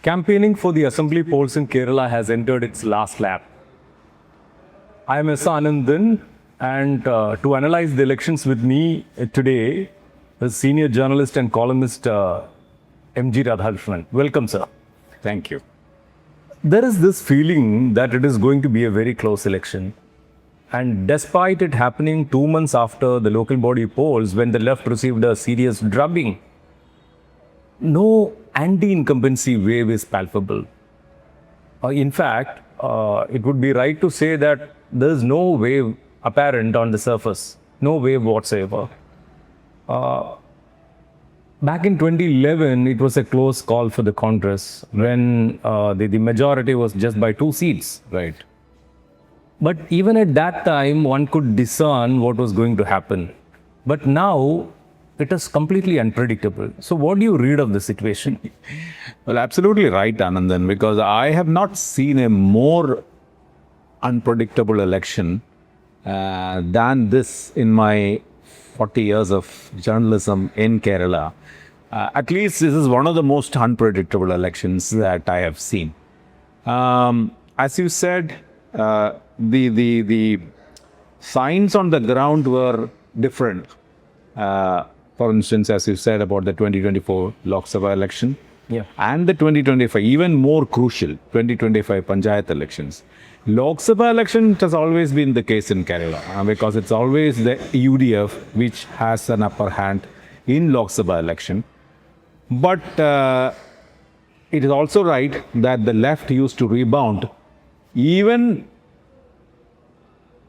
Campaigning for the assembly polls in Kerala has entered its last lap. I am Anandan, and to analyze the elections with me today is senior journalist and columnist M.G. Radhakrishnan. Welcome, sir. Thank you. There is this feeling that it is going to be a very close election. And despite it happening 2 months after the local body polls, when the left received a serious drubbing, no anti-incumbency wave is palpable. In fact, it would be right to say that there is no wave apparent on the surface, no wave whatsoever. Back in 2011, it was a close call for the Congress when the majority was just by 2 seats. Right. But even at that time, one could discern what was going to happen. But now, it is completely unpredictable. So what do you read of the situation? Well, absolutely right, Anandan, because I have not seen a more unpredictable election than this in my 40 years of journalism in Kerala. At least this is one of the most unpredictable elections that I have seen. As you said, the signs on the ground were different. For instance, as you said about the 2024 Lok Sabha election and the 2025, even more crucial, 2025 Panchayat elections. Lok Sabha election, it has always been the case in Kerala because it's always the UDF which has an upper hand in Lok Sabha election. But it is also right that the left used to rebound even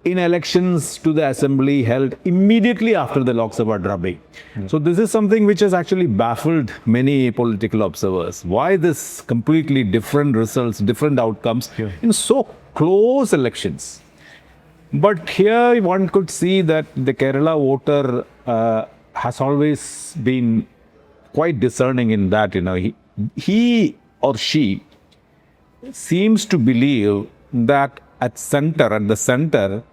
in elections to the assembly held immediately after the Lok Sabha drubbing. So this is something which has actually baffled many political observers. Why this completely different results, different outcomes in so close elections? But here one could see that the Kerala voter has always been quite discerning in that, he or she seems to believe that at the center,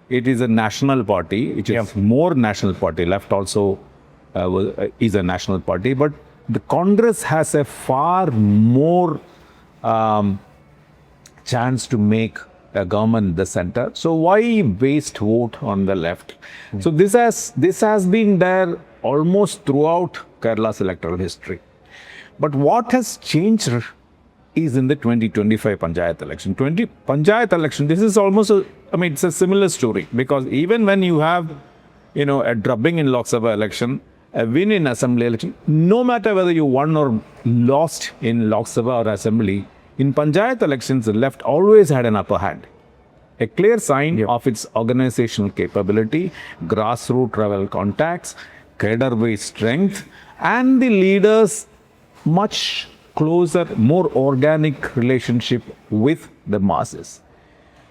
it is a national party, which is more national party. Left also is a national party, but the Congress has a far more chance to make a government the center. So why waste vote on the left? So this has been there almost throughout Kerala's electoral history. But what has changed is in the 2025 Panchayat election. Panchayat election, this is almost it's a similar story, because even when you have, a drubbing in Lok Sabha election, a win in Assembly election, no matter whether you won or lost in Lok Sabha or Assembly, in Panchayat elections, the left always had an upper hand. A clear sign of its organizational capability, grassroots level contacts, cadre-based strength, and the leaders' much closer, more organic relationship with the masses.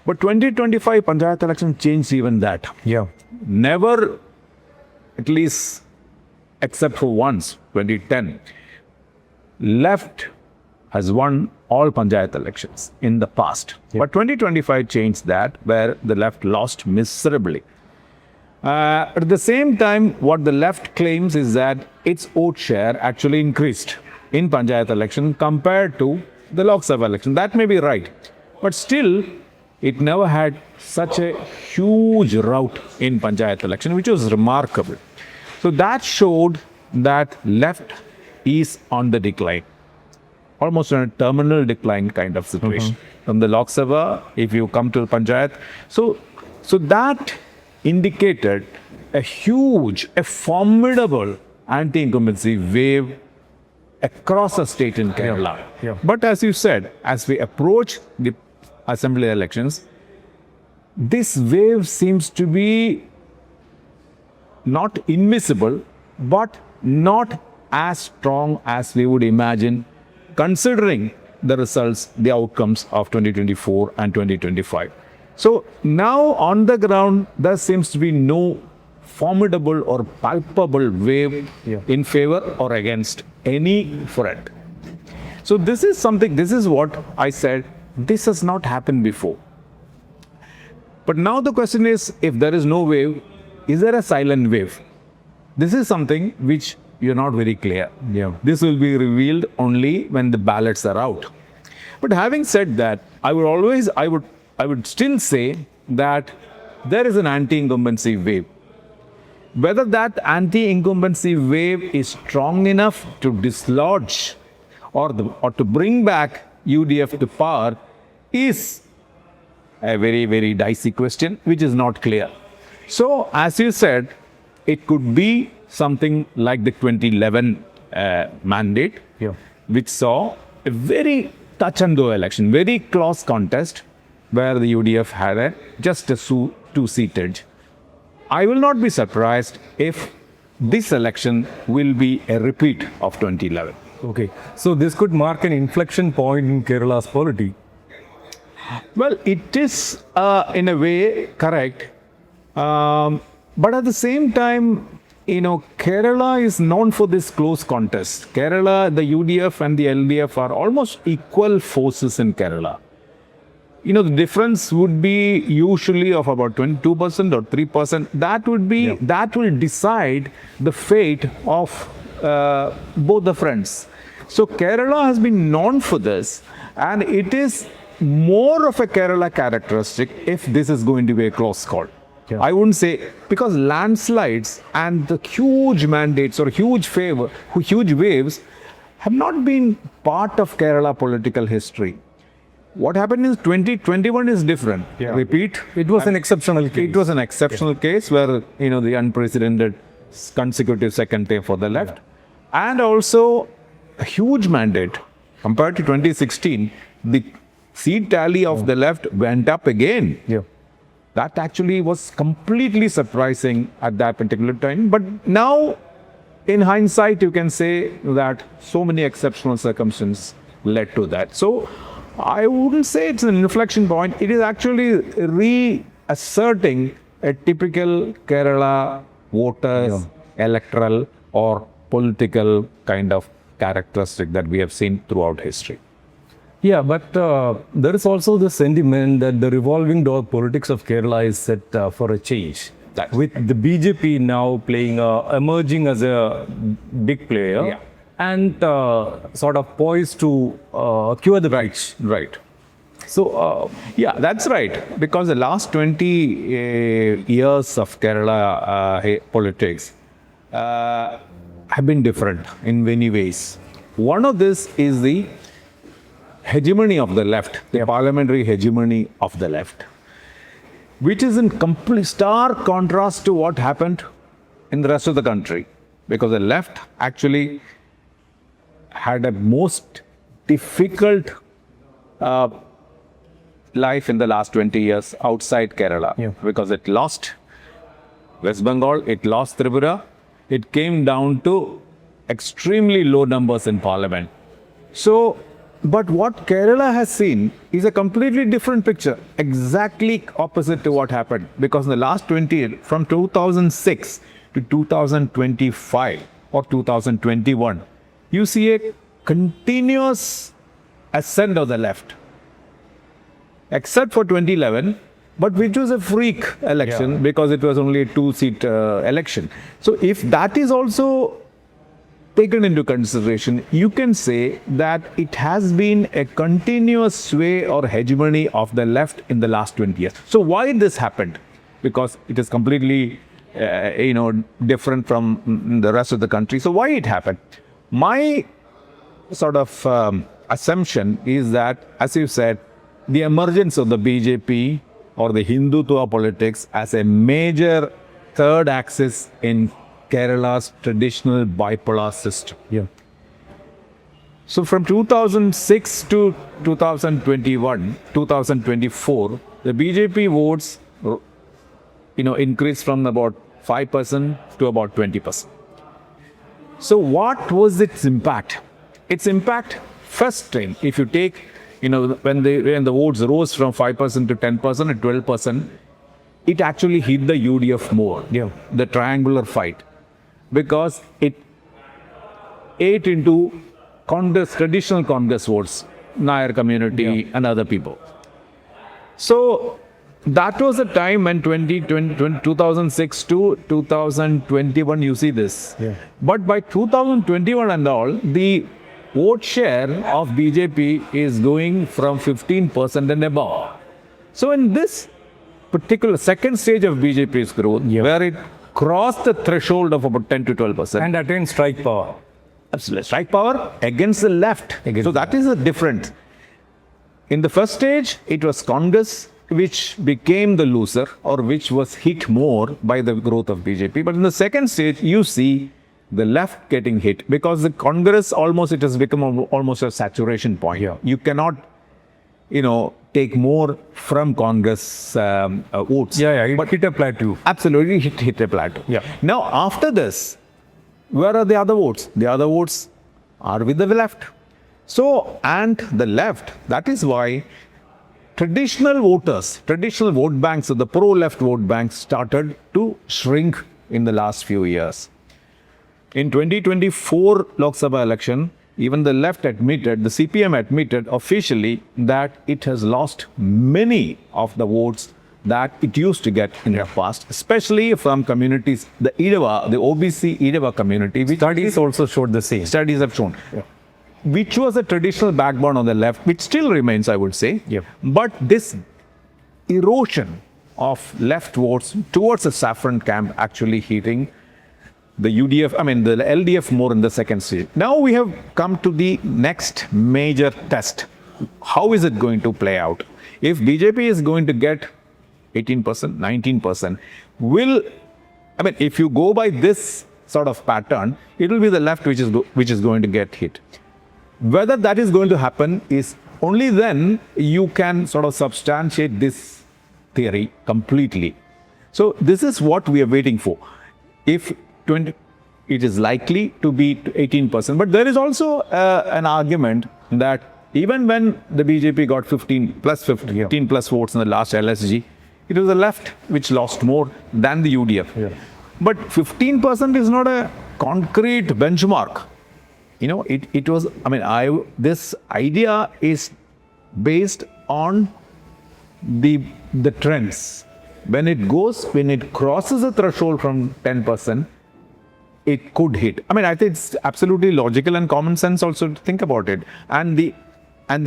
But 2025 Panchayat election changed even that. Never, at least except for once, 2010, left has won all Panchayat elections in the past. But 2025 changed that, where the left lost miserably. At the same time, what the left claims is that its vote share actually increased in Panchayat election compared to the Lok Sabha election. That may be right. But still, it never had such a huge rout in Panchayat election, which was remarkable. So that showed that left is on the decline, almost on a terminal decline kind of situation. From the Lok Sabha, if you come to the Panchayat. So that indicated a formidable anti-incumbency wave across the state in Kerala. But as you said, as we approach the assembly elections, this wave seems to be not invisible, but not as strong as we would imagine, considering the results, the outcomes of 2024 and 2025. So now on the ground, there seems to be no formidable or palpable wave in favor or against any threat. So this is what I said, this has not happened before. But now the question is, if there is no wave, is there a silent wave? This is something which you're not very clear. Yeah. This will be revealed only when the ballots are out. But having said that, I would still say that there is an anti-incumbency wave. Whether that anti-incumbency wave is strong enough to dislodge or to bring back UDF to power is a very, very dicey question, which is not clear. So, as you said, it could be something like the 2011 mandate, Yeah. which saw a very touch and go election, very close contest, where the UDF had just a two-seated. I will not be surprised if this election will be a repeat of 2011. Okay. So this could mark an inflection point in Kerala's polity. Well, it is in a way correct. But at the same time, Kerala is known for this close contest. Kerala, the UDF and the LDF are almost equal forces in Kerala. The difference would be usually of about 22% or 3%. That will decide the fate of both the fronts. So Kerala has been known for this, and it is more of a Kerala characteristic if this is going to be a close call. Yeah. I wouldn't say, because landslides and the huge mandates or huge waves have not been part of Kerala political history. What happened in 2021 is different. Yeah. Repeat. It was an exceptional case. It was an exceptional case where, the unprecedented consecutive second term for the left. And also a huge mandate. Compared to 2016, the seat tally of the left went up again. Yeah. That actually was completely surprising at that particular time. But now, in hindsight, you can say that so many exceptional circumstances led to that. So, I wouldn't say it's an inflection point. It is actually reasserting a typical Kerala voters, electoral or political kind of characteristic that we have seen throughout history. Yeah, but there is also the sentiment that the revolving door politics of Kerala is set for a change. With the BJP now emerging as a big player. Yeah. And sort of poised to cure the breach. Right. So, Yeah, that's right. Because the last 20 years of Kerala politics have been different in many ways. One of this is the hegemony of the left, the parliamentary hegemony of the left, which is in complete stark contrast to what happened in the rest of the country. Because the left actually had a most difficult life in the last 20 years outside Kerala. Yeah. Because it lost West Bengal, it lost Tripura, it came down to extremely low numbers in parliament. So, but what Kerala has seen is a completely different picture, exactly opposite to what happened. Because in the last 20, from 2006 to 2025 or 2021, you see a continuous ascent of the left. Except for 2011, but which was a freak election because it was only a two-seat election. So if that is also taken into consideration, you can say that it has been a continuous sway or hegemony of the left in the last 20 years. So why this happened? Because it is completely, different from the rest of the country. So why it happened? My sort of assumption is that, as you said, the emergence of the BJP or the Hindutva politics as a major third axis in Kerala's traditional bipolar system. yeah. So from 2006 to 2024, the BJP votes, increased from about 5% to about 20%. So what was its impact? Its impact, first time, if you take, when the votes rose from 5% to 10% and 12%, it actually hit the UDF more, the triangular fight, because it ate into traditional Congress votes, Nair community and other people. So that was the time when 2006 to 2021, you see this. Yeah. But by 2021 and all, the vote share of BJP is going from 15% and above. So in this particular second stage of BJP's growth, where it crossed the threshold of about 10 to 12%. And attained strike power. Absolutely. Strike power against the left. So that is a difference. In the first stage, it was Congress which became the loser or which was hit more by the growth of BJP. But in the second stage, you see the left getting hit because the Congress it has become almost a saturation point. Yeah. You cannot, take more from Congress votes. It hit a plateau. Absolutely hit a plateau. Yeah. Now, after this, where are the other votes? The other votes are with the left. So, and the left, that is why traditional voters, traditional vote banks, so the pro-left vote banks started to shrink in the last few years. In 2024 Lok Sabha election, even the left admitted, the CPM admitted officially that it has lost many of the votes that it used to get in the past, especially from communities, the Idava, the OBC Idava community. Which Studies also showed the same. Studies have shown. Which was a traditional backbone on the left, which still remains, I would say. Yep. But this erosion of left votes towards the saffron camp actually hitting the UDF, the LDF more in the second stage. Now we have come to the next major test. How is it going to play out? If BJP is going to get 18%, 19%, if you go by this sort of pattern, it will be the left which is going to get hit. Whether that is going to happen is only then you can sort of substantiate this theory completely. So this is what we are waiting for. If it is likely to be 18%, but there is also an argument that even when the BJP got 15 plus votes in the last LSG, it was the left which lost more than the UDF. Yeah. But 15% is not a concrete benchmark. It was, this idea is based on the trends. When it crosses a threshold from 10%, it could hit. I think it's absolutely logical and common sense also to think about it. And the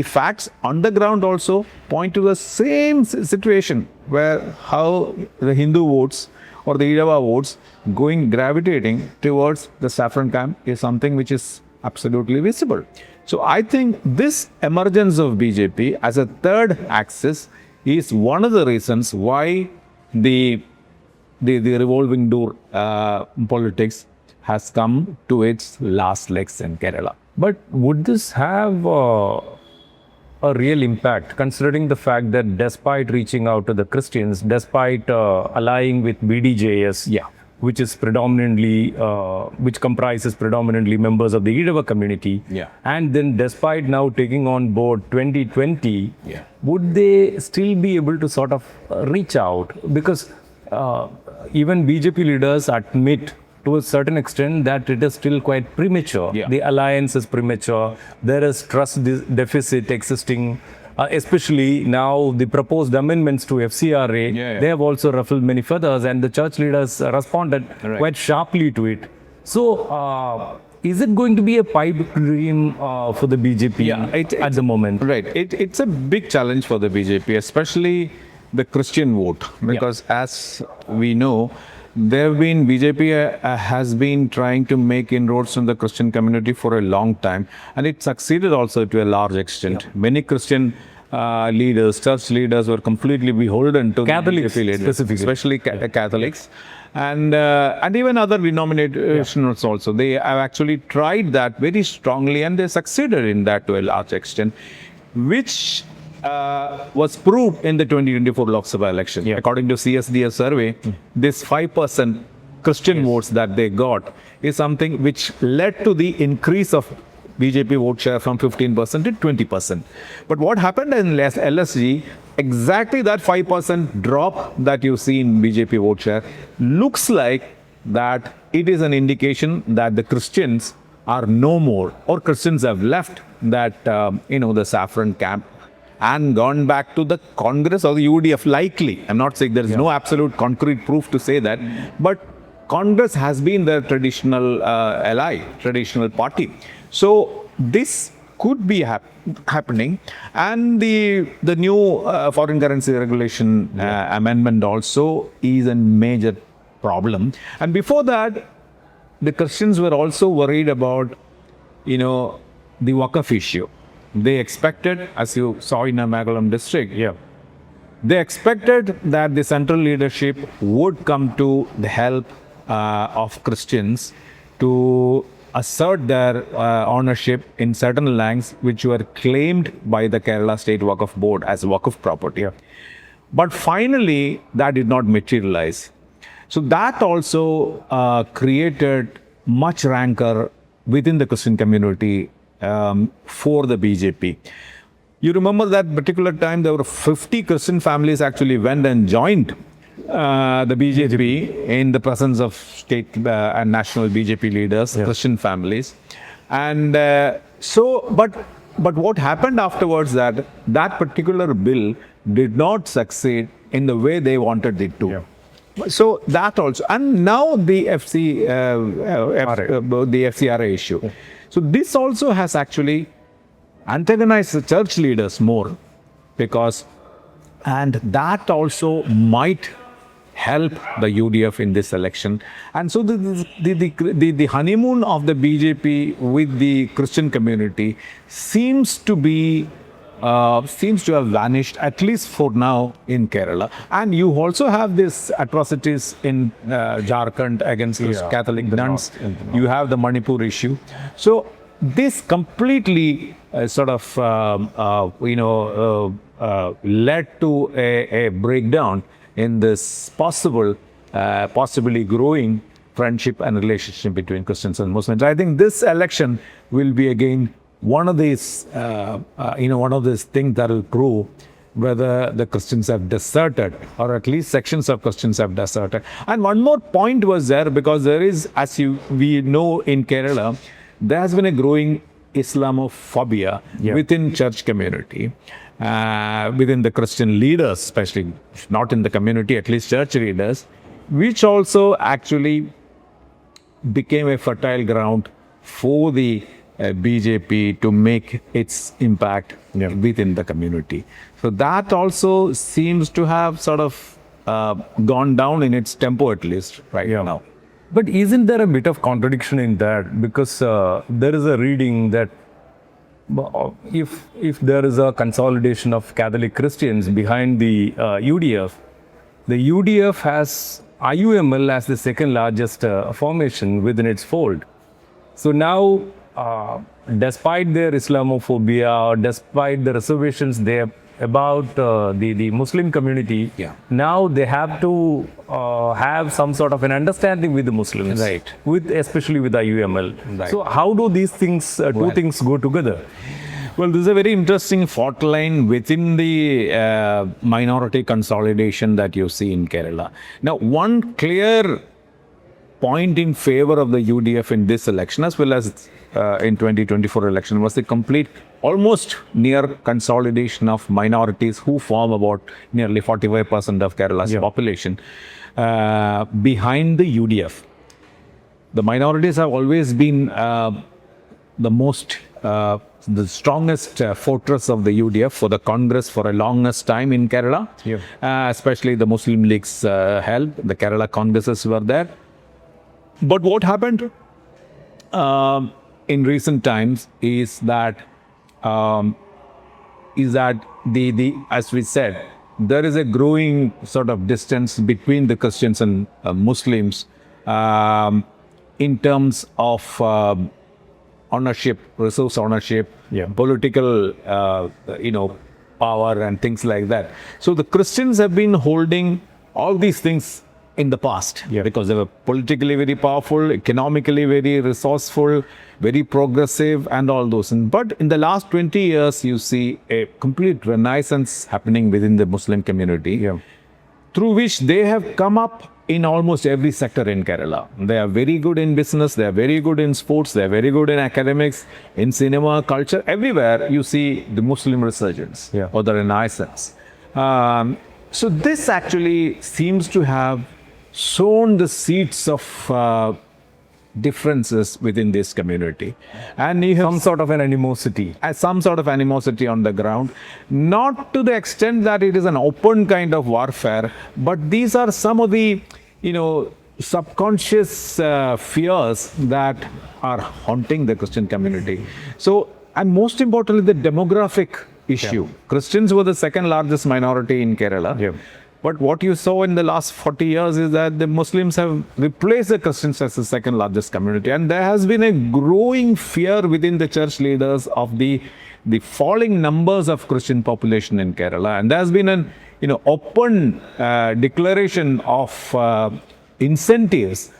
facts on the ground also point to the same situation where how the Hindu votes or the Idava votes gravitating towards the saffron camp is something which is absolutely visible. So I think this emergence of BJP as a third axis is one of the reasons why the revolving door politics has come to its last legs in Kerala. But would this have a real impact, considering the fact that despite reaching out to the Christians, despite allying with BDJS, which is predominantly, which comprises predominantly members of the Idava community, and then despite now taking on board 2020, would they still be able to sort of reach out? Because even BJP leaders admit to a certain extent that it is still quite premature. The alliance is premature. There is trust deficit existing. Especially now the proposed amendments to FCRA, they have also ruffled many feathers, and the church leaders responded quite sharply to it. So, is it going to be a pipe dream for the BJP at the moment? Right. It's a big challenge for the BJP, especially the Christian vote, because as we know, BJP has been trying to make inroads in the Christian community for a long time, and it succeeded also to a large extent. Many Christian leaders, church leaders were completely beholden to Catholics, BJP leaders, specifically. especially Catholics, and even other denominations also. They have actually tried that very strongly, and they succeeded in that to a large extent, which was proved in the 2024 Lok Sabha election. According to CSDS survey, this 5% Christian votes that they got is something which led to the increase of BJP vote share from 15% to 20%. But what happened in LSG, exactly that 5% drop that you see in BJP vote share looks like that it is an indication that the Christians are no more, or Christians have left that, the saffron camp. and gone back to the Congress or the UDF. Likely, I'm not saying there is no absolute concrete proof to say that, but Congress has been their traditional ally, traditional party. So this could be happening, and the new foreign currency regulation amendment also is a major problem. And before that, the Christians were also worried about, the Waqf issue. They expected, as you saw in Ernakulam district, they expected that the central leadership would come to the help of Christians to assert their ownership in certain lands which were claimed by the Kerala State Waqf Board as Waqf property. But finally, that did not materialize. So that also created much rancor within the Christian community for the BJP. You remember that particular time there were 50 Christian families actually went and joined the BJP in the presence of state and national BJP leaders, Christian families. And but what happened afterwards, that particular bill did not succeed in the way they wanted it to. So that also, and now the FCRA issue. So this also has actually antagonized the church leaders more, and that also might help the UDF in this election. And so the honeymoon of the BJP with the Christian community seems to have vanished, at least for now, in Kerala. And you also have these atrocities in Jharkhand against Catholic nuns. You have the Manipur issue. So this completely led to a breakdown in this possibly growing friendship and relationship between Christians and Muslims. I think this election will be again one of these things that will prove whether the Christians have deserted, or at least sections of Christians have deserted. And one more point was there, because there is, we know in Kerala, there has been a growing Islamophobia within church community, within the Christian leaders, especially not in the community, at least church leaders, which also actually became a fertile ground for the BJP to make its impact within the community. So that also seems to have sort of gone down in its tempo, at least right now. But isn't there a bit of contradiction in that? Because there is a reading that if there is a consolidation of Catholic Christians behind the UDF has IUML as the second largest formation within its fold. So now, despite their Islamophobia, or despite the reservations they have about the Muslim community, now they have to have some sort of an understanding with the Muslims, especially with IUML. So how do these things, two things go together? Well, this is a very interesting fault line within the minority consolidation that you see in Kerala. Now, one clear point in favor of the UDF in this election, as well as in 2024 election, was the complete, almost near consolidation of minorities who form about nearly 45% of Kerala's population behind the UDF. The minorities have always been the strongest fortress of the UDF for the Congress for a longest time in Kerala, especially the Muslim League's help. The Kerala Congresses were there. But what happened in recent times is that as we said, there is a growing sort of distance between the Christians and Muslims in terms of ownership, resource ownership, political, power and things like that. So the Christians have been holding all these things in the past, because they were politically very powerful, economically very resourceful, very progressive, and all those. But in the last 20 years, you see a complete renaissance happening within the Muslim community, through which they have come up in almost every sector in Kerala. They are very good in business, they are very good in sports, they are very good in academics, in cinema, culture. Everywhere you see the Muslim resurgence or the renaissance. So this actually seems to have sown the seeds of differences within this community, and you have Some sort of an animosity. some sort of animosity on the ground, not to the extent that it is an open kind of warfare, but these are some of the subconscious fears that are haunting the Christian community. So, and most importantly, the demographic issue. Christians were the second largest minority in Kerala. But what you saw in the last 40 years is that the Muslims have replaced the Christians as the second largest community. And there has been a growing fear within the church leaders of the falling numbers of Christian population in Kerala. And there has been an open declaration of incentives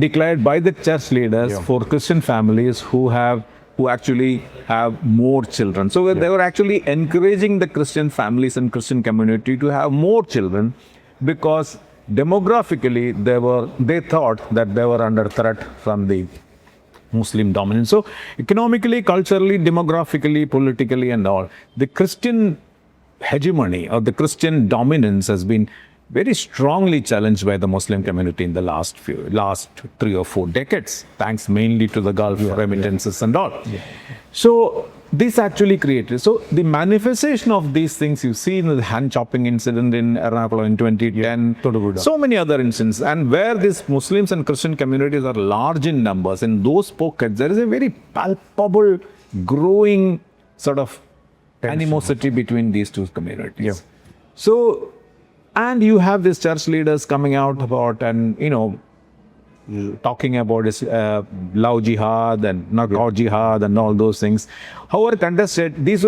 declared by the church leaders for Christian families who actually have more children. So they were actually encouraging the Christian families and Christian community to have more children, because demographically they thought that they were under threat from the Muslim dominance. So economically, culturally, demographically, politically and all, the Christian hegemony or the Christian dominance has been very strongly challenged by the Muslim community in the last 3 or 4 decades, thanks mainly to the Gulf remittances and all. So this actually created, so the manifestation of these things you see in the hand chopping incident in Ernakulam in 2010, so many other incidents, and where these Muslims and Christian communities are large in numbers, in those pockets there is a very palpable growing sort of animosity between these two communities. So, and you have these church leaders coming out about and talking about this love jihad and not jihad and all those things. However, contested, this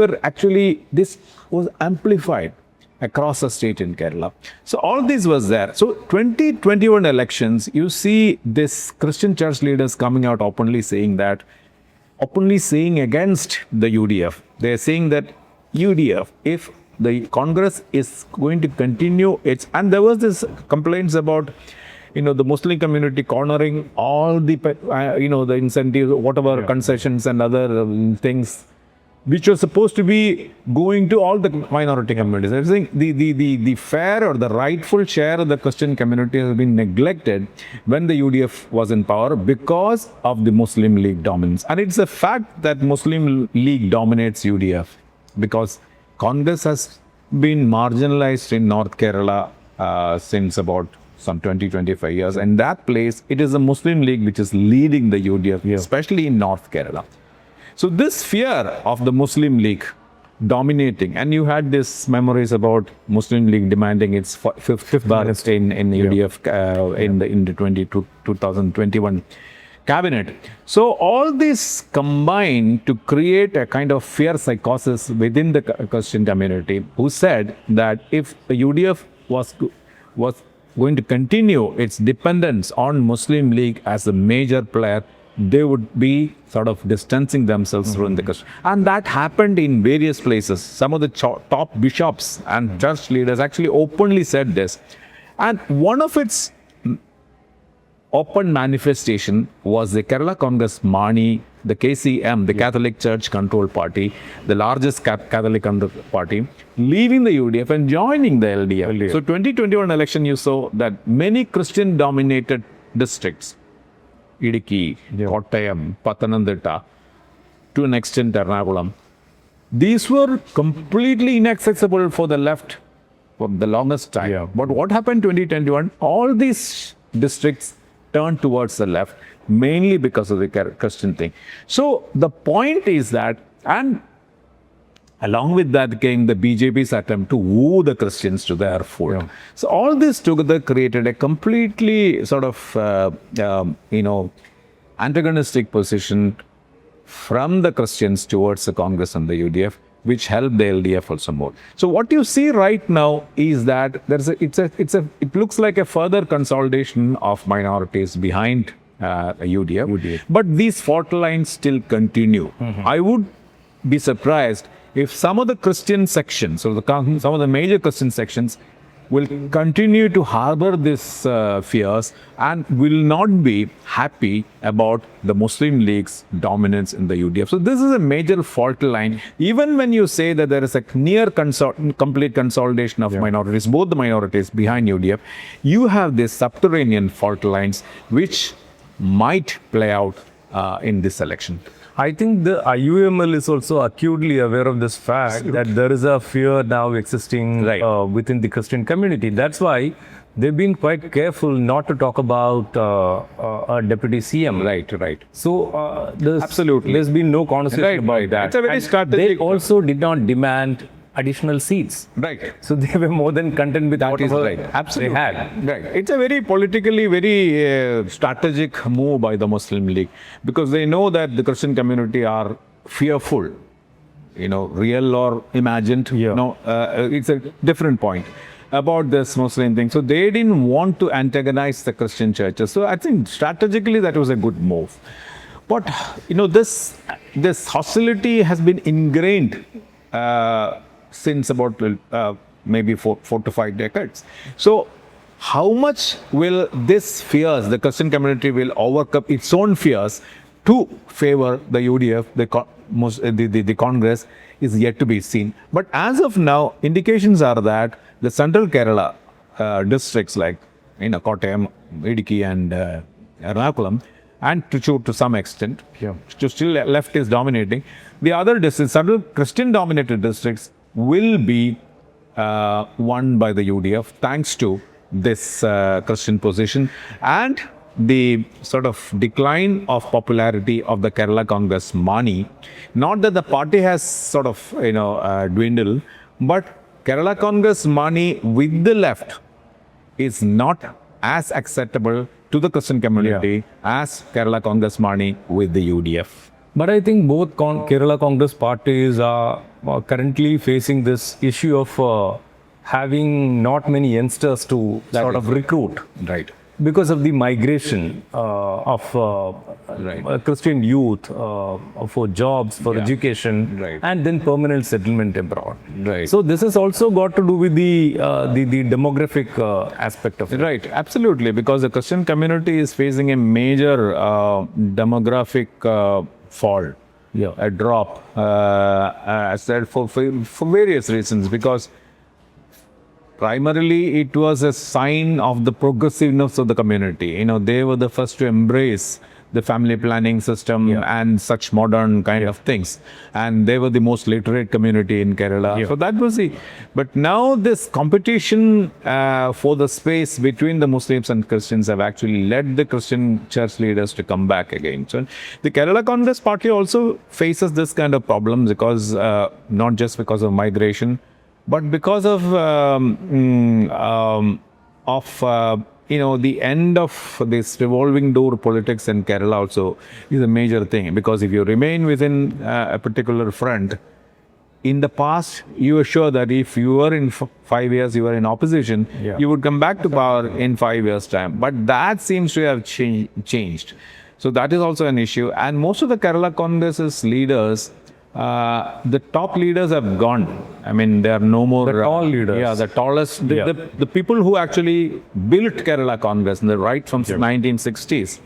was amplified across the state in Kerala. So all this was there. So 2021 elections, you see this Christian church leaders coming out openly saying against the UDF. They are saying that UDF, if the Congress is going to continue its, and there was this complaints about, the Muslim community cornering all the, the incentives, whatever concessions and other things, which were supposed to be going to all the minority communities. I think the fair or the rightful share of the Christian community has been neglected when the UDF was in power because of the Muslim League dominance. And it's a fact that Muslim League dominates UDF because Congress has been marginalized in North Kerala since about some 20-25 years. And that place, it is the Muslim League which is leading the UDF, especially in North Kerala. So this fear of the Muslim League dominating, and you had these memories about Muslim League demanding its fifth bar stay in UDF in the 2021 cabinet. So all this combined to create a kind of fear psychosis within the Christian community, who said that if the UDF was going to continue its dependence on Muslim League as a major player, they would be sort of distancing themselves from the Christian. And that happened in various places. Some of the top bishops and church leaders actually openly said this. And one of its open manifestation was the Kerala Congress Mani, the KCM, the Catholic Church Control Party, the largest Catholic party, leaving the UDF and joining the LDF. So 2021 election, you saw that many Christian-dominated districts, Idiki, Kottayam, Pathanamthitta, to an extent Ernakulam, these were completely inaccessible for the left for the longest time. But what happened in 2021? All these districts turned towards the left, mainly because of the Christian thing. So the point is that, and along with that came the BJP's attempt to woo the Christians to their fold. So all this together created a completely sort of, antagonistic position from the Christians towards the Congress and the UDF, which helped the LDF also more. So what you see right now is that it looks like a further consolidation of minorities behind UDF, but these fault lines still continue. I would be surprised if some of the Christian sections, or some of the major Christian sections, will continue to harbor these fears and will not be happy about the Muslim League's dominance in the UDF. So this is a major fault line. Even when you say that there is a near complete consolidation of minorities, both the minorities behind UDF, you have these subterranean fault lines which might play out in this election. I think the IUML is also acutely aware of this fact that there is a fear now existing within the Christian community. That's why they've been quite careful not to talk about a deputy CM. Right. So Absolutely. there's been no conversation about that. It's a very And strategic. They also did not demand additional seats. Right. So they were more than content with That is whatever right. Absolutely. they had. Right. It's a very politically very strategic move by the Muslim League because they know that the Christian community are fearful, real or imagined. Yeah. It's a different point about this Muslim thing. So they didn't want to antagonize the Christian churches. So I think strategically that was a good move. But this hostility has been ingrained since about maybe four to 5 decades. So how much will this fears, the Christian community will overcome its own fears to favor the UDF, the Congress, is yet to be seen. But as of now, indications are that the central Kerala districts like Kottayam, Idukki and Ernakulam and Trichy to some extent, still left is dominating. The other districts, central Christian dominated districts, will be won by the UDF thanks to this Christian position and the sort of decline of popularity of the Kerala Congress Mani. Not that the party has sort of dwindled, but Kerala Congress Mani with the left is not as acceptable to the Christian community as Kerala Congress Mani with the UDF. But I think both Kerala Congress parties are currently facing this issue of having not many youngsters to sort of recruit. Right. Because of the migration of Christian youth for jobs, for education, and then permanent settlement abroad. Right. So this has also got to do with the demographic aspect of it. Right, absolutely, because the Christian community is facing a major demographic fall, a drop, I said for various reasons, because primarily it was a sign of the progressiveness of the community. They were the first to embrace the family planning system and such modern kind of things. And they were the most literate community in Kerala. So that was the... But now this competition for the space between the Muslims and Christians have actually led the Christian church leaders to come back again. So the Kerala Congress Party also faces this kind of problems because not just because of migration, but because of the end of this revolving door politics in Kerala also is a major thing. Because if you remain within a particular front, in the past, you were sure that if you were in 5 years, you were in opposition, you would come back to power in 5 years' time. But that seems to have changed. So that is also an issue. And most of the Kerala Congress's leaders, the top leaders have gone. I mean, there are no more... The tall leaders. Yeah, the tallest. The people who actually built Kerala Congress, right from 1960s,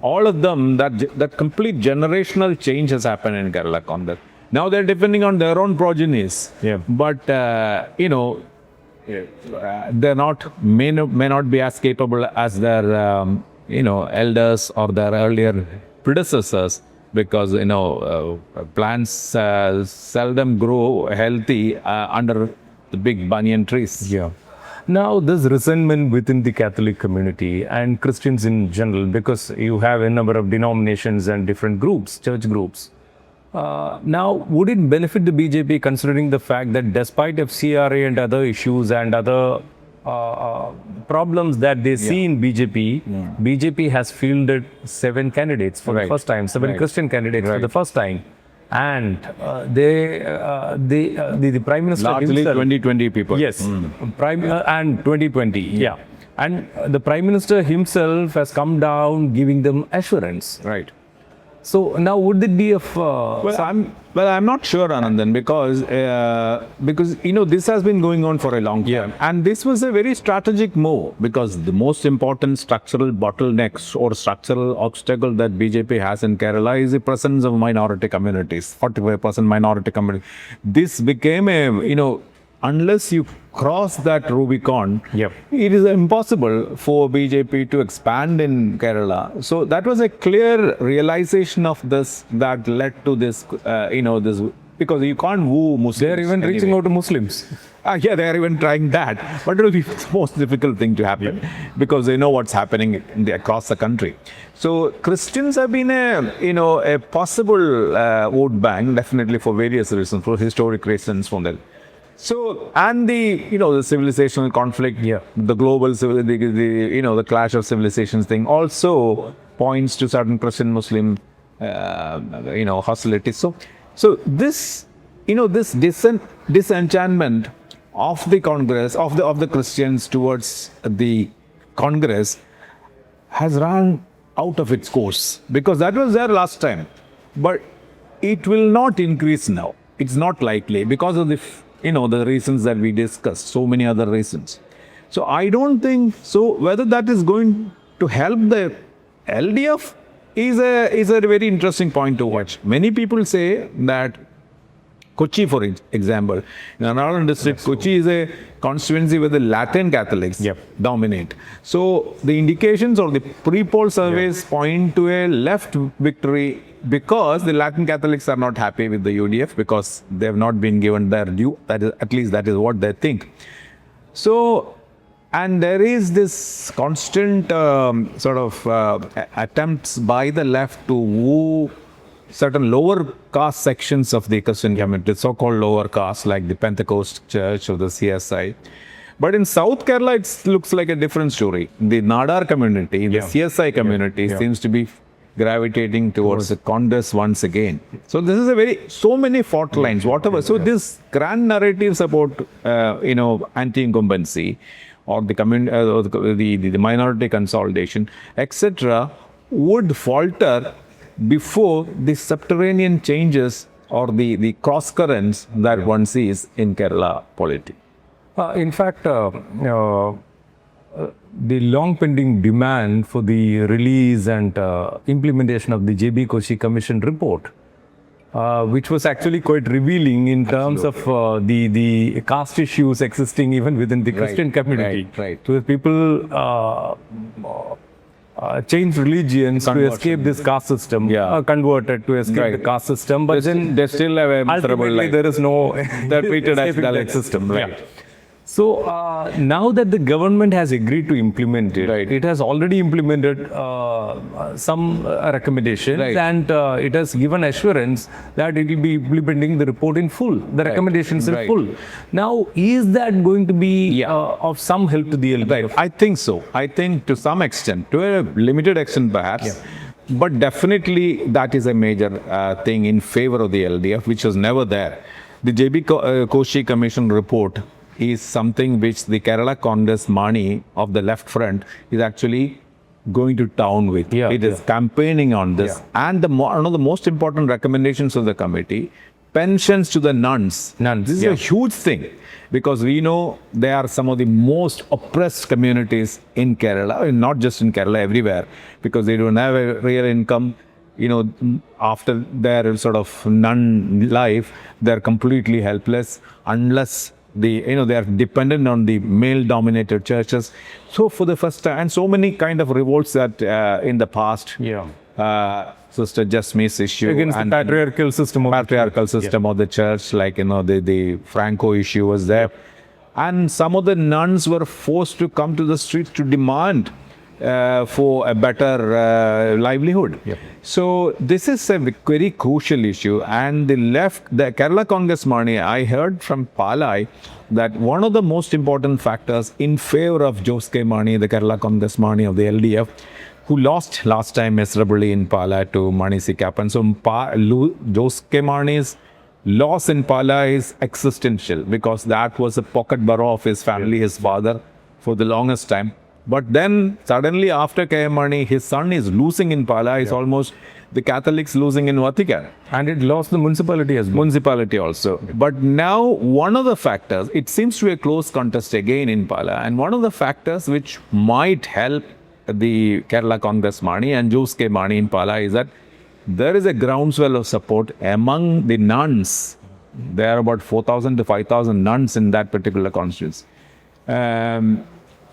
all of them, that complete generational change has happened in Kerala Congress. Now they're depending on their own progenies. But, they're may not be as capable as their, elders or their earlier predecessors. Because plants seldom grow healthy under the big banyan trees. Now there's resentment within the Catholic community and Christians in general, because you have a number of denominations and different groups, church groups. Now, would it benefit the BJP, considering the fact that despite FCRA and other issues and other problems that they see in BJP, BJP has fielded 7 candidates for the first time, 7 Christian candidates for the first time, and the Prime Minister largely himself, 2020 people. Yes, and 2020, and the Prime Minister himself has come down giving them assurance. So now would it be of I'm not sure, Anandan, because this has been going on for a long time, and this was a very strategic move, because the most important structural bottlenecks or structural obstacle that BJP has in Kerala is the presence of minority communities, 45% minority community. This became unless you cross that Rubicon, it is impossible for BJP to expand in Kerala. So that was a clear realization of this that led to this, this, because you can't woo Muslims. they're even anyway. reaching out to Muslims? Yeah, they are even trying that. But it will be the most difficult thing to happen, because they know what's happening across the country. So Christians have been a possible vote bank, definitely for various reasons, for historic reasons from that. So, and the civilizational conflict, the global, the clash of civilizations thing also points to certain Christian-Muslim, hostilities. So this, this disenchantment of the Congress, of the Christians towards the Congress has run out of its course, because that was there last time, but it will not increase now. It's not likely, because of the reasons that we discussed, so many other reasons. So I don't think so. Whether that is going to help the LDF is a very interesting point to watch. Many people say that Kochi, for example, in Anandan district, Kochi is a constituency where the Latin Catholics dominate. So the indications or the pre-poll surveys point to a left victory, because the Latin Catholics are not happy with the UDF, because they have not been given their due. That is, at least that is what they think. So, and there is this constant attempts by the left to woo certain lower caste sections of the Christian community, so-called lower caste, like the Pentecost Church or the CSI. But in South Kerala, it looks like a different story. The Nadar community, the CSI community seems to be gravitating towards the Congress once again. So this is so many fault lines, whatever. So this grand narratives about, anti-incumbency or the minority consolidation, etc., would falter before the subterranean changes or the cross currents that one sees in Kerala politics. In fact, the long pending demand for the release and implementation of the JB Koshi Commission report, which was actually quite revealing in terms of the caste issues existing even within the Christian community. So people change religions to escape this caste system, converted to escape the caste system, but then they still have a miserable life. There is no They're treated as that system. So now that the government has agreed to implement it, it has already implemented some recommendations, and it has given assurance that it will be implementing the report in full, the recommendations in full. Now, is that going to be of some help to the LDF? I think so. I think to some extent, to a limited extent perhaps, but definitely that is a major thing in favor of the LDF, which was never there. The JB Koshi Commission report is something which the Kerala Congress Mani of the left front is actually going to town with. It is campaigning on this. And one of the most important recommendations of the committee, pensions to the nuns. This is a huge thing, because we know they are some of the most oppressed communities in Kerala, not just in Kerala, everywhere, because they don't have a real income. After their sort of nun life, they're completely helpless unless they are dependent on the male-dominated churches. So for the first time, and so many kind of revolts that in the past, Sister Jasmine's issue against and the patriarchal system of the church, like the Franco issue was there, and some of the nuns were forced to come to the streets to demand for a better livelihood. So this is a very crucial issue, and the Kerala Congress Mani, I heard from Palai that one of the most important factors in favor of Jose K. Mani, the Kerala Congress Mani of the LDF, who lost last time miserably in Palai to Mani C. Kappan. So Jose K. Mani's loss in Palai is existential, because that was a pocket borough of his family, his father, for the longest time. But then suddenly after K. Mani, his son is losing in Pala. It's almost the Catholics losing in Vatican. And it lost the municipality as well. Municipality also. But now one of the factors, it seems to be a close contest again in Pala, and one of the factors which might help the Kerala Congress Mani and Juske Mani in Pala is that there is a groundswell of support among the nuns. There are about 4,000 to 5,000 nuns in that particular constituency.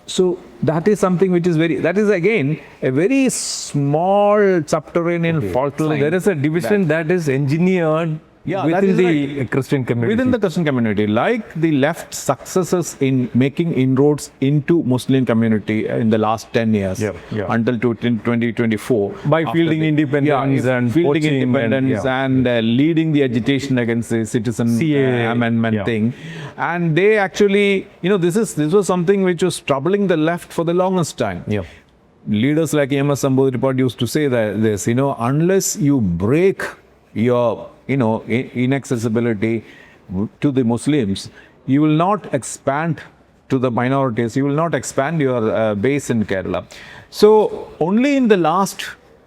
So that is something which is that is again a very small subterranean fault line. There is a division that is engineered within the Christian community. Within the Christian community, like the left successes in making inroads into Muslim community in the last 10 years until 2024. By fielding independence and fielding independence and leading the agitation against the citizen amendment thing. And they actually, this was something which was troubling the left for the longest time. Leaders like M.S. Sambodripad used to say that this, unless you break your inaccessibility to the Muslims, you will not expand to the minorities, you will not expand your base in Kerala. So only in the last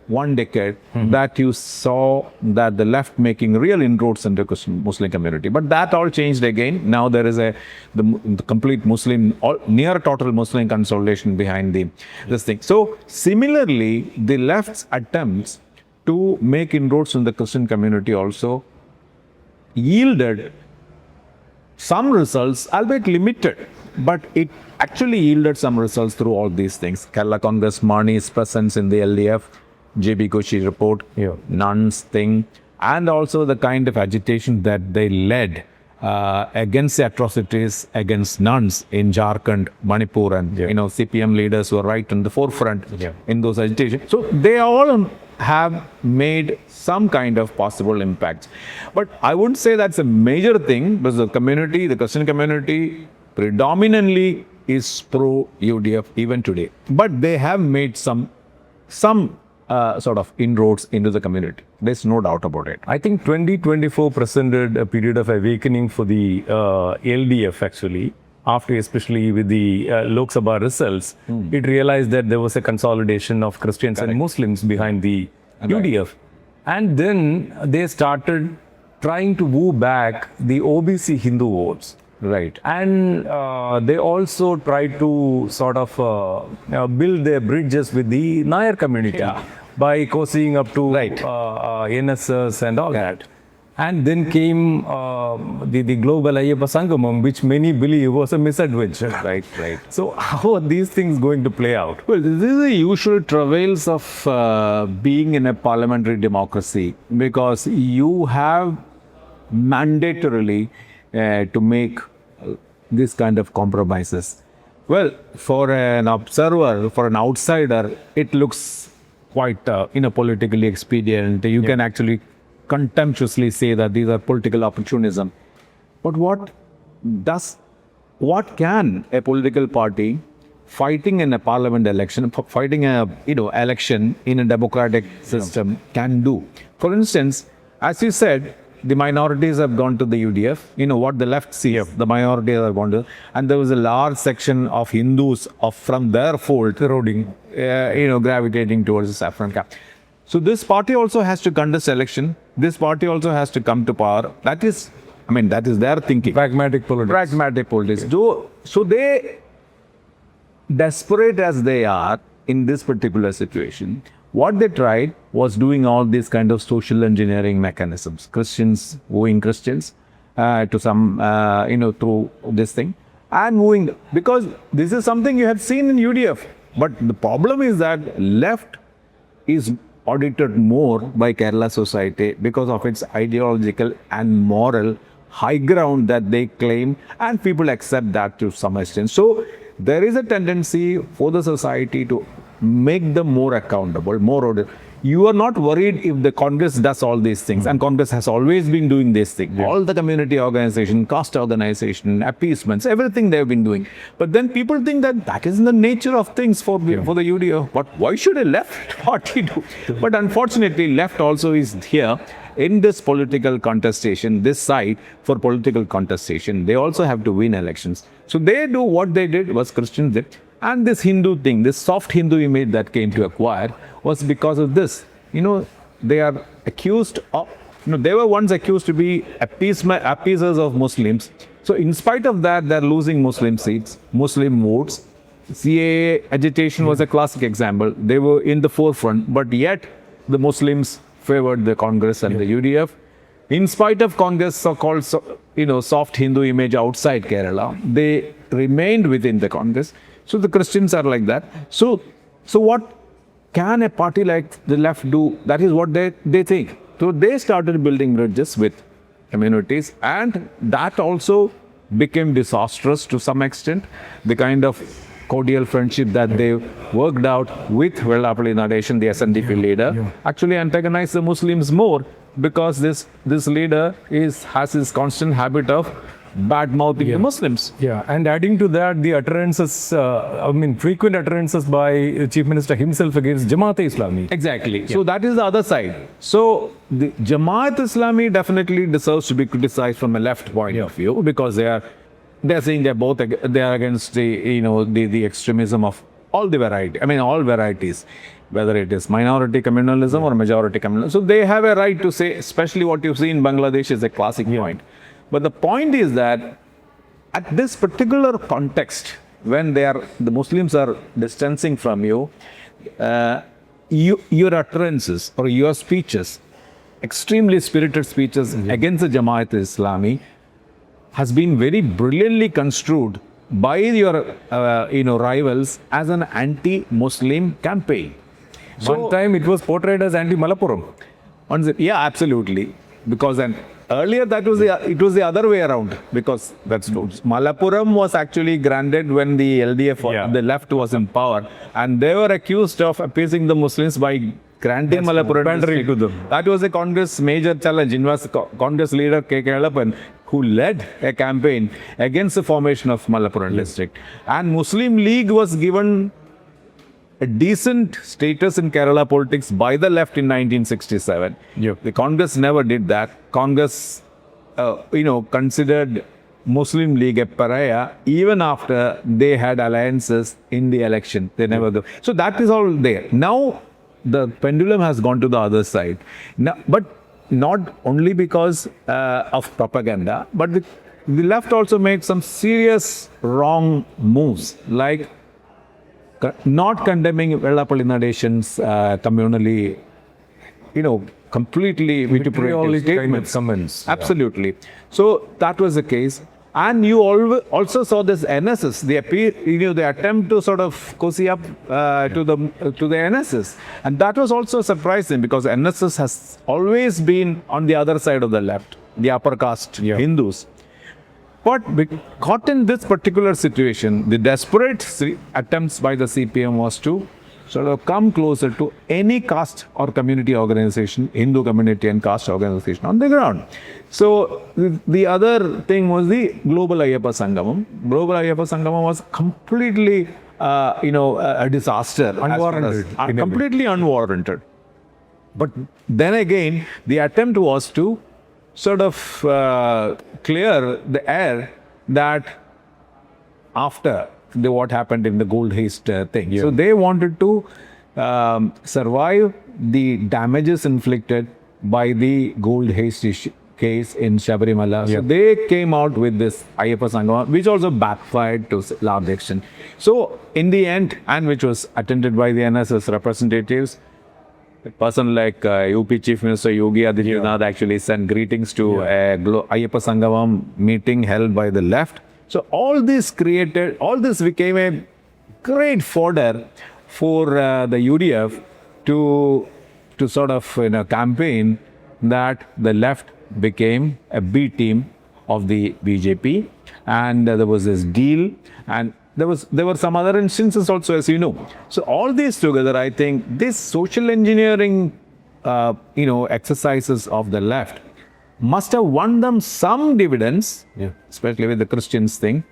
one decade that you saw that the left making real inroads into the Muslim community. But that all changed again. Now there is the complete Muslim, near total Muslim consolidation behind this thing. So similarly, the left's attempts to make inroads in the Christian community also yielded some results, albeit limited, but it actually yielded some results through all these things. Kerala Congress Mani's presence in the LDF, J.B. Kochi report, nuns thing, and also the kind of agitation that they led against the atrocities against nuns in Jharkhand, Manipur, and CPM leaders were right in the forefront in those agitations. So they all have made some kind of possible impact. But I wouldn't say that's a major thing, because the Christian community predominantly is pro-UDF even today. But they have made some sort of inroads into the community. There's no doubt about it. I think 2024 presented a period of awakening for the LDF actually. After, especially with the Lok Sabha results, it realized that there was a consolidation of Christians and Muslims behind the UDF. And then they started trying to woo back the OBC Hindu votes. Right. And they also tried to sort of build their bridges with the Nair community by cozying up to NSS and all that. And then came the global Ayyappa Sangamam, which many believe was a misadventure. Right. So how are these things going to play out? Well, this is the usual travails of being in a parliamentary democracy, because you have mandatorily to make this kind of compromises. Well, for an observer, for an outsider, it looks quite politically expedient. You can actually contemptuously say that these are political opportunism. But what can a political party fighting in a parliament election, fighting a election in a democratic system can do? For instance, as you said, the minorities have gone to the UDF. What the left sees, the minorities have gone to, and there was a large section of Hindus from their fold eroding, gravitating towards the saffron cap. So this party also has to contest election. This party also has to come to power. That is their thinking. Pragmatic politics. So they, desperate as they are in this particular situation, what they tried was doing all these kind of social engineering mechanisms. Christians wooing Christians to some, through this thing, and wooing, because this is something you have seen in UDF. But the problem is that left is audited more by Kerala society because of its ideological and moral high ground that they claim, and people accept that to some extent. So there is a tendency for the society to make them more accountable, more audited. You are not worried if the Congress does all these things, and Congress has always been doing this thing. All the community organization, caste organization, appeasements, everything they have been doing. But then people think that is in the nature of things for the UDF. But why should a left party do? But unfortunately, left also is here in this political contestation, this side for political contestation. They also have to win elections. So they do what they did, was Christians did. And this Hindu thing, this soft Hindu image that came to acquire was because of this. they are accused of, they were once accused to be appeasers of Muslims. So in spite of that, they're losing Muslim seats, Muslim votes. CAA agitation was a classic example. They were in the forefront, but yet the Muslims favored the Congress and the UDF. In spite of Congress' so-called, soft Hindu image outside Kerala, they remained within the Congress. So the Christians are like that. So what can a party like the left do? That is what they think. So they started building bridges with communities, and that also became disastrous to some extent. The kind of cordial friendship that they worked out with Vellapalli Nadeshan, the SNDP leader, actually antagonized the Muslims more, because this leader has his constant habit of bad-mouthing the Muslims. Yeah, and adding to that, the utterances, frequent utterances by Chief Minister himself against Jamaat-e-Islami. Exactly. So that is the other side. So the Jamaat-e-Islami definitely deserves to be criticized from a left point of view, because they're saying they are against the extremism of all varieties, whether it is minority communalism or majority communalism. So they have a right to say, especially what you see in Bangladesh is a classic point. But the point is that at this particular context, when the Muslims are distancing from you, your utterances or your speeches, extremely spirited speeches against the Jamaat-e-Islami, has been very brilliantly construed by your rivals as an anti-Muslim campaign. One time it was portrayed as anti-Malappuram. Yeah, absolutely. Because earlier it was the other way around, because that's Malappuram was actually granted when the LDF, the left, was in power, and they were accused of appeasing the Muslims by granting Malappuram pandering to them. That was a Congress major challenge. In was Congress leader K. Kelappan, who led a campaign against the formation of Malappuram district. And Muslim League was given a decent status in Kerala politics by the left in 1967. The Congress never did that. Congress, considered Muslim League a pariah even after they had alliances in the election. They never go. So that is all there. Now the pendulum has gone to the other side. Now, but not only because of propaganda, but the left also made some serious wrong moves, like not condemning Vellapalli Nadeshan's communally, completely vituperative statements. Comments. Absolutely. So that was the case. And you also saw this NSS, the attempt to sort of cozy up to the NSS. And that was also surprising, because NSS has always been on the other side of the left, the upper caste Hindus. But caught in this particular situation, the desperate attempts by the CPM was to sort of come closer to any caste or community organization, Hindu community and caste organization on the ground. So the other thing was the Global Ayyappa Sangamam. Global Ayyappa Sangamam was completely, a disaster. Unwarranted. Completely unwarranted. But then again, the attempt was to sort of clear the air that after what happened in the gold haste thing. So they wanted to survive the damages inflicted by the gold haste case in Shabarimala. So they came out with this Ayyappa Sangama, which also backfired to large extent. So in the end, and which was attended by the NSS representatives, a person like UP Chief Minister Yogi Adityanath actually sent greetings to Ayyappa Sangamam meeting held by the left. So all this became a great fodder for the UDF to sort of campaign that the left became a B team of the BJP, and there was this deal, and there were some other instances also, as you know. So all these together, I think this social engineering exercises of the left must have won them some dividends, especially with the Christians thing.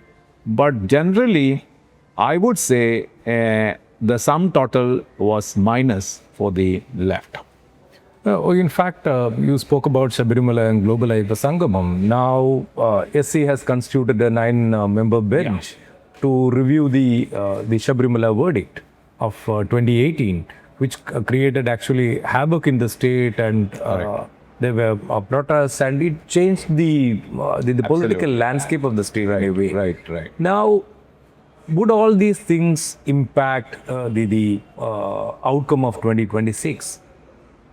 But generally, I would say the sum total was minus for the left. In fact, you spoke about Shabarimala and Global Ayyappa Sangamam. Now, SC has constituted a 9-member bench to review the Shabarimala verdict of 2018. which created actually havoc in the state, and there were protests, and it changed the political landscape of the state in a way. Right. Now, would all these things impact the outcome of 2026?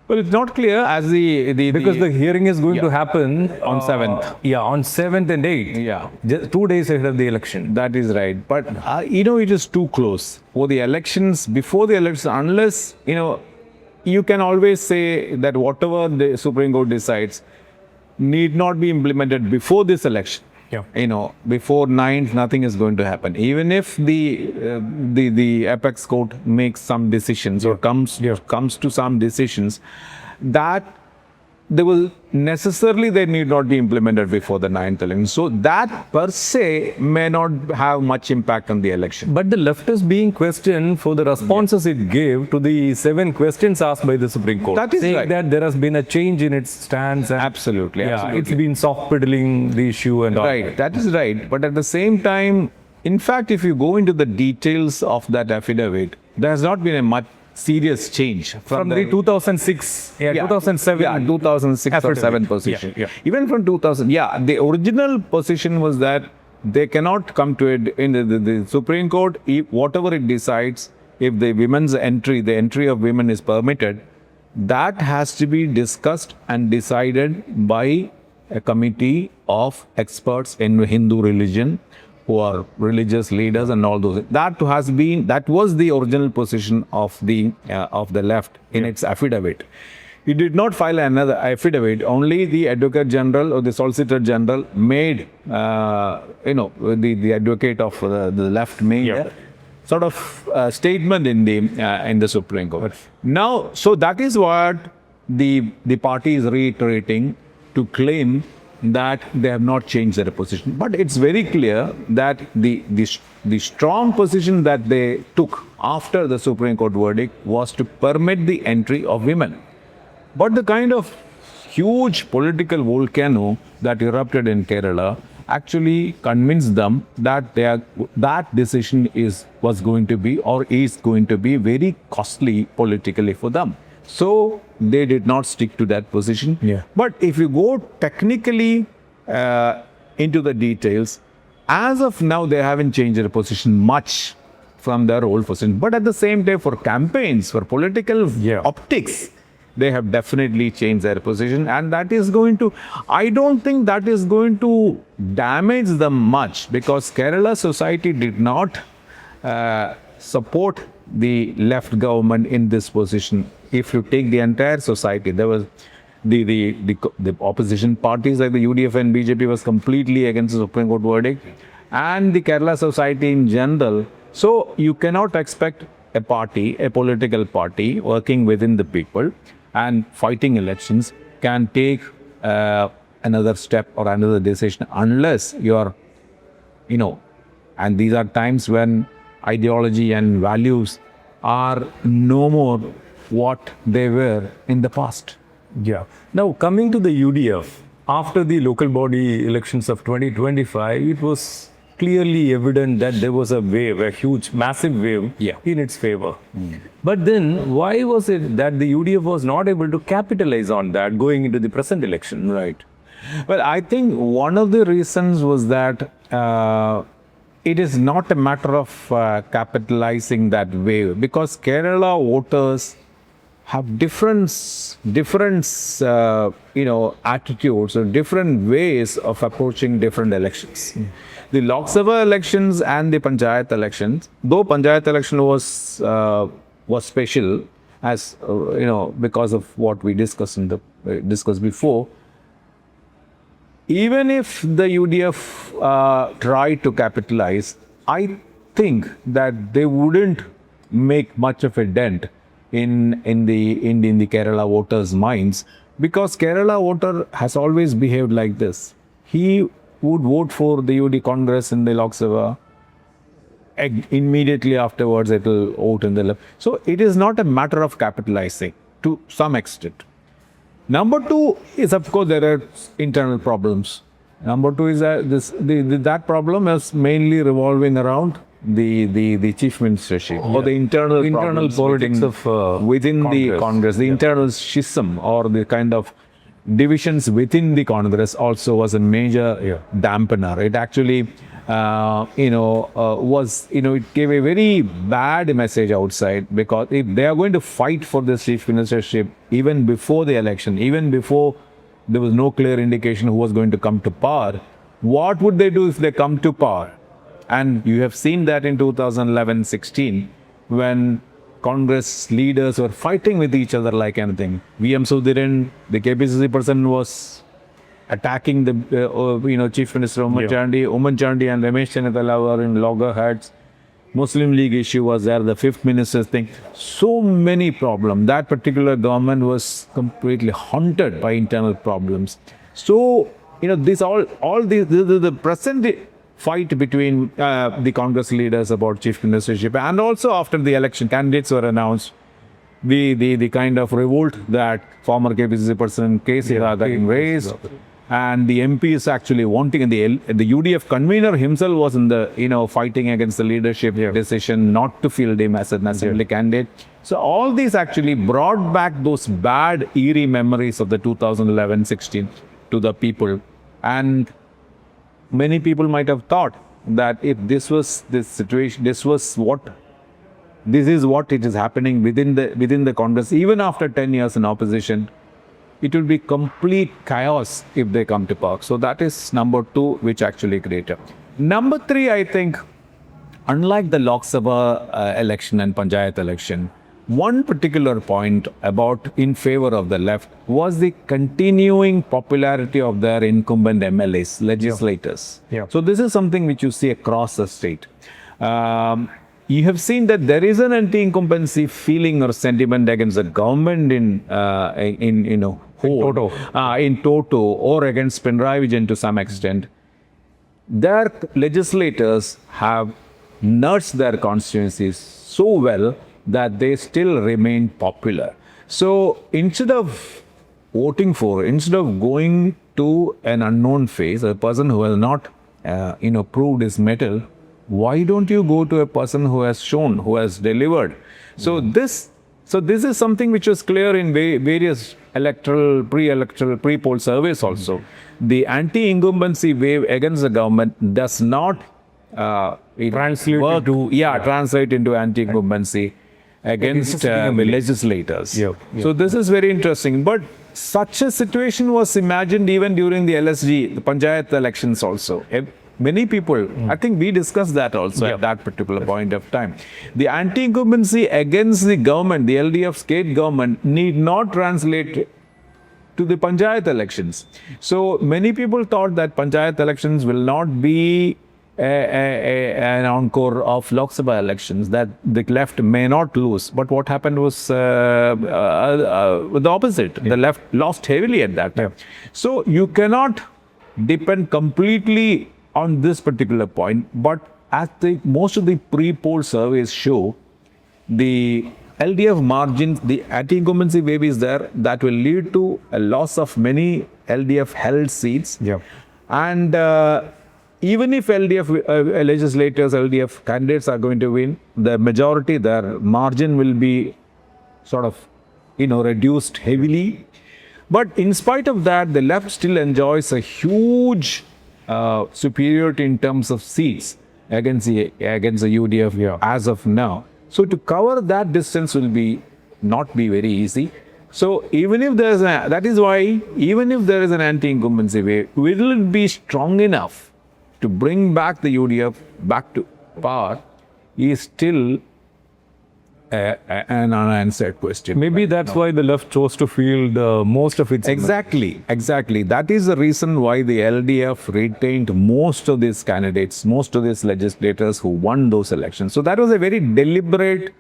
Well, it's not clear as Because the hearing is going to happen on 7th. Yeah, on 7th and 8th. Yeah. Just 2 days ahead of the election. That is right. But, it is too close. For the elections, before the elections, unless, you can always say that whatever the Supreme Court decides need not be implemented before this election. Yeah. Before 9th, nothing is going to happen. Even if the apex court makes some decisions or comes to some decisions, that they need not be implemented before the 9th election. So that per se may not have much impact on the election. But the left is being questioned for the responses it gave to the 7 questions asked by the Supreme Court. That is saying right. that there has been a change in its stance. And Absolutely. it's been soft peddling the issue and all. Right, that is right. But at the same time, in fact, if you go into the details of that affidavit, there has not been a much serious change From the 2006, 2007. Yeah, 2006 or 7 position. Yeah. Even from 2000, the original position was that they cannot come to it in the Supreme Court, whatever it decides, if the entry of women is permitted, that has to be discussed and decided by a committee of experts in Hindu religion, who are religious leaders and all those. That was the original position of the left in its affidavit. It did not file another affidavit. Only the Advocate General or the Solicitor General made, the advocate of the left made a sort of statement in the Supreme Court. Now, so that is what the party is reiterating, to claim that they have not changed their position. But it's very clear that the strong position that they took after the Supreme Court verdict was to permit the entry of women. But the kind of huge political volcano that erupted in Kerala actually convinced them that that decision was going to be or is going to be very costly politically for them. So they did not stick to that position. Yeah. But if you go technically into the details, as of now, they haven't changed their position much from their old position. But at the same time, for campaigns, for political optics, they have definitely changed their position. And that is I don't think that is going to damage them much, because Kerala society did not support the left government in this position. If you take the entire society, there was the opposition parties like the UDF and BJP was completely against the Supreme Court verdict, and the Kerala society in general. So you cannot expect a political party working within the people and fighting elections can take another step or another decision unless you're, and these are times when ideology and values are no more what they were in the past. Yeah. Now, coming to the UDF, after the local body elections of 2025, it was clearly evident that there was a huge, massive wave in its favor. But then, why was it that the UDF was not able to capitalize on that going into the present election? Right. Well, I think one of the reasons was that it is not a matter of capitalizing that wave, because Kerala voters have different attitudes or different ways of approaching different elections. The Lok Sabha elections and the Panchayat elections, though Panchayat election was special, as because of what we discussed before. Even if the UDF tried to capitalize, I think that they wouldn't make much of a dent in the Kerala voters' minds, because Kerala voter has always behaved like this. He would vote for the UD Congress in the Lok Sabha. Immediately afterwards, it will vote in the left. So it is not a matter of capitalizing to some extent. Number two is, of course, there are internal problems. Number two is that that problem is mainly revolving around the chief ministership or the internal problems politics within, of within the Congress. Congress, the internal schism or the kind of divisions within the Congress also was a major dampener. It actually, was, it gave a very bad message outside, because if they are going to fight for this chief ministership even before the election, even before there was no clear indication who was going to come to power, what would they do if they come to power? And you have seen that in 2011-16, when Congress leaders were fighting with each other like anything. VM Sudhiran, the KPCC person, was attacking the Chief Minister Oman Chandi and Ramesh Chennathala were in loggerheads. Muslim League issue was there, the fifth minister's thing. So many problems. That particular government was completely haunted by internal problems. So, this the present fight between the Congress leaders about chief ministership, and also after the election, candidates were announced. The kind of revolt that former KPCC person K.C. Radhakrishnan raised, and the MPs actually wanting, and the UDF convener himself was in the fighting against the leadership decision not to field him as an assembly candidate. So all these actually brought back those bad, eerie memories of the 2011-16 to the people, and many people might have thought that if this was this situation, this is what it is happening within the Congress, even after 10 years in opposition, it will be complete chaos if they come to power. So that is number two, which actually created. Number three, I think, unlike the Lok Sabha election and Panchayat election, one particular point about in favor of the left was the continuing popularity of their incumbent MLAs, legislators. So this is something which you see across the state. You have seen that there is an anti-incumbency feeling or sentiment against the government in toto, or against Pinarayi Vijayan to some extent. Their legislators have nursed their constituencies so well that they still remain popular. So instead of going to an unknown face, a person who has not proved his mettle, why don't you go to a person who has shown, who has delivered? So this is something which was clear in various pre-poll surveys also. The anti-incumbency wave against the government does not translate into anti-incumbency against legislators. So this is very interesting. But such a situation was imagined even during the LSG, the Panchayat elections also. Many people, I think we discussed that also at that particular point of time. The anti-incumbency against the government, the LDF state government, need not translate to the Panchayat elections. So many people thought that Panchayat elections will not be an encore of Lok Sabha elections, that the left may not lose. But what happened was the opposite. The left lost heavily at that time. So you cannot depend completely on this particular point, but as most of the pre-poll surveys show, the LDF margins, the anti-incumbency wave is there, that will lead to a loss of many LDF held seats. And even if LDF legislators, LDF candidates are going to win, the majority, their margin will be sort of, reduced heavily. But in spite of that, the left still enjoys a huge superiority in terms of seats against the UDF as of now. So to cover that distance will not be very easy. So even if that is why even if there is an anti-incumbency wave, will it be strong enough to bring back the UDF back to power is still an unanswered question. Maybe that's why the left chose to field most of its... Exactly. That is the reason why the LDF retained most of these candidates, most of these legislators who won those elections. So that was a very deliberate,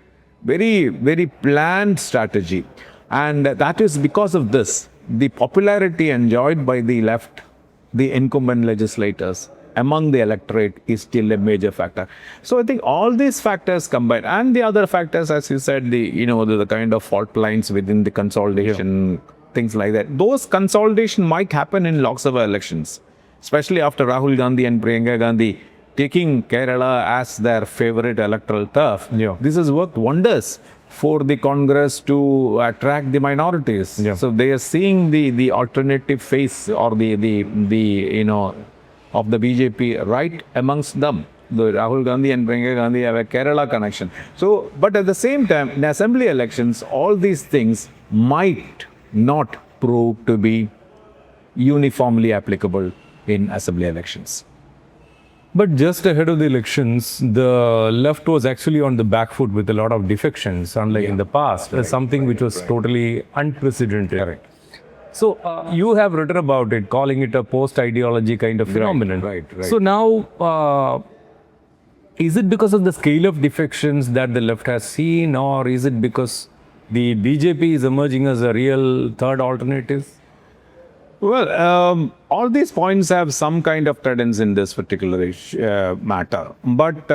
very, very planned strategy. And that is because of this, the popularity enjoyed by the left, the incumbent legislators, among the electorate is still a major factor. So I think all these factors combined, and the other factors, as you said, the kind of fault lines within the consolidation, things like that. Those consolidation might happen in Lok Sabha elections, especially after Rahul Gandhi and Priyanka Gandhi taking Kerala as their favorite electoral turf. Yeah. This has worked wonders for the Congress to attract the minorities. Yeah. So they are seeing the alternative face or the of the BJP right amongst them. The Rahul Gandhi and Priyanka Gandhi have a Kerala connection. So, but at the same time, in assembly elections, all these things might not prove to be uniformly applicable in assembly elections. But just ahead of the elections, the left was actually on the back foot with a lot of defections, unlike in the past. Something which was totally unprecedented. Correct. So you have written about it, calling it a post-ideology kind of phenomenon. right. So now, is it because of the scale of defections that the left has seen, or is it because the BJP is emerging as a real third alternative? Well, all these points have some kind of credence in this particular matter. But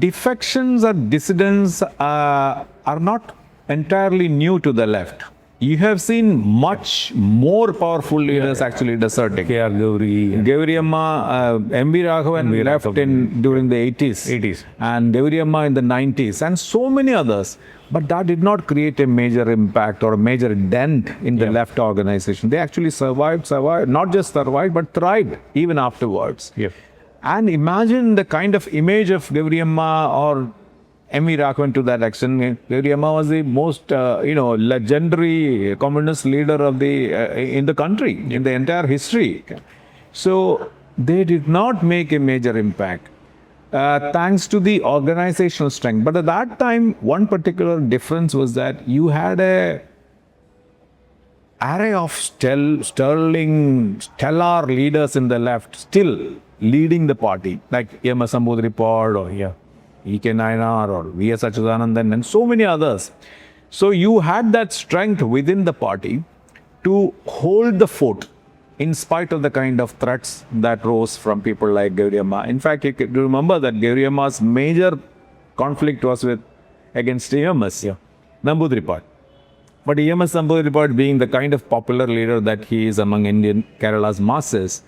defections or dissidents are not entirely new to the left. You have seen much more powerful leaders actually deserting. K.R. Gauri. Gauri Amma, M.V. Raghavan left during the 80s. And Gauri Amma in the 90s. And so many others. But that did not create a major impact or a major dent in the left organization. They actually survived, not just survived, but thrived even afterwards. Yep. And imagine the kind of image of Gauri Amma or M.V. Raghavan to that extent. Gauri Amma was the most, legendary communist leader of the in the country, in the entire history. So they did not make a major impact. Thanks to the organizational strength. But at that time, one particular difference was that you had a array of stellar leaders in the left still leading the party, like M.S. Sambodripad or E.K. Nayanar or V.S. Anandan and so many others. So you had that strength within the party to hold the fort in spite of the kind of threats that rose from people like Gauri Amma. In fact, you remember that Gauri Amma's major conflict was against E.M.S. Namboodiripad. But E.M.S. Namboodiripad, being the kind of popular leader that he is among Indian Kerala's masses,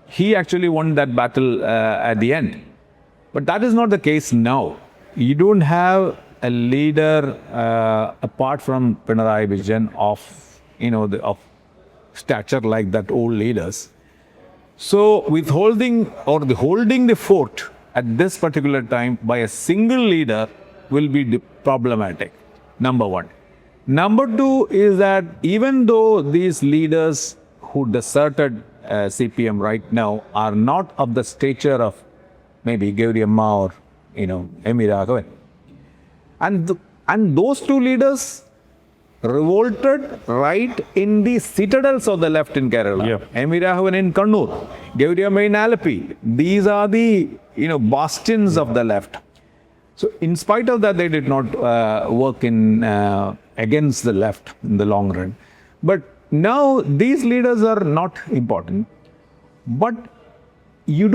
he actually won that battle at the end. But that is not the case now. You don't have a leader apart from Pinarayi Vijayan of stature like that old leaders. So holding the fort at this particular time by a single leader will be problematic, number one. Number two is that even though these leaders who deserted CPM right now are not of the stature of maybe Gauri Amma or M.V. Raghavan, and those two leaders revolted right in the citadels of the left in Kerala. M.V. Raghavan in Kannur, Gauri Amma in Alleppey. These are the bastions of the left. So in spite of that, they did not work in against the left in the long run. But now these leaders are not important. But you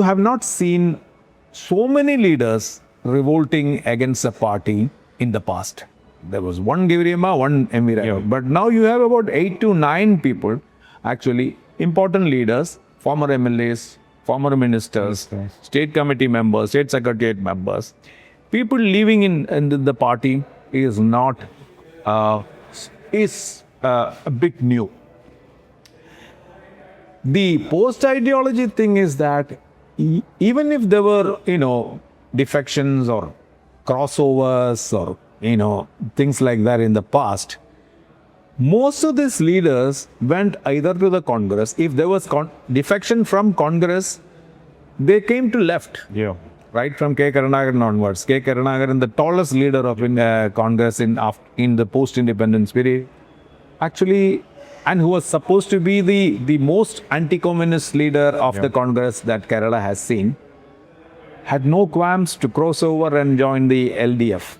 have not seen so many leaders revolting against a party in the past. There was one Gauri Amma, one M.V. Raghavan. But now you have about 8 to 9 people, actually important leaders, former MLAs, former ministers, state committee members, state secretariat members. People living in the party is not a bit new. The post-ideology thing is that even if there were, defections or crossovers or, things like that in the past, most of these leaders went either to the Congress. If there was defection from Congress, they came to left. Right from K. Karunakaran onwards. K. Karunakaran, the tallest leader of Congress in the post-independence period, actually, and who was supposed to be the most anti-communist leader of the Congress that Kerala has seen, had no qualms to cross over and join the LDF.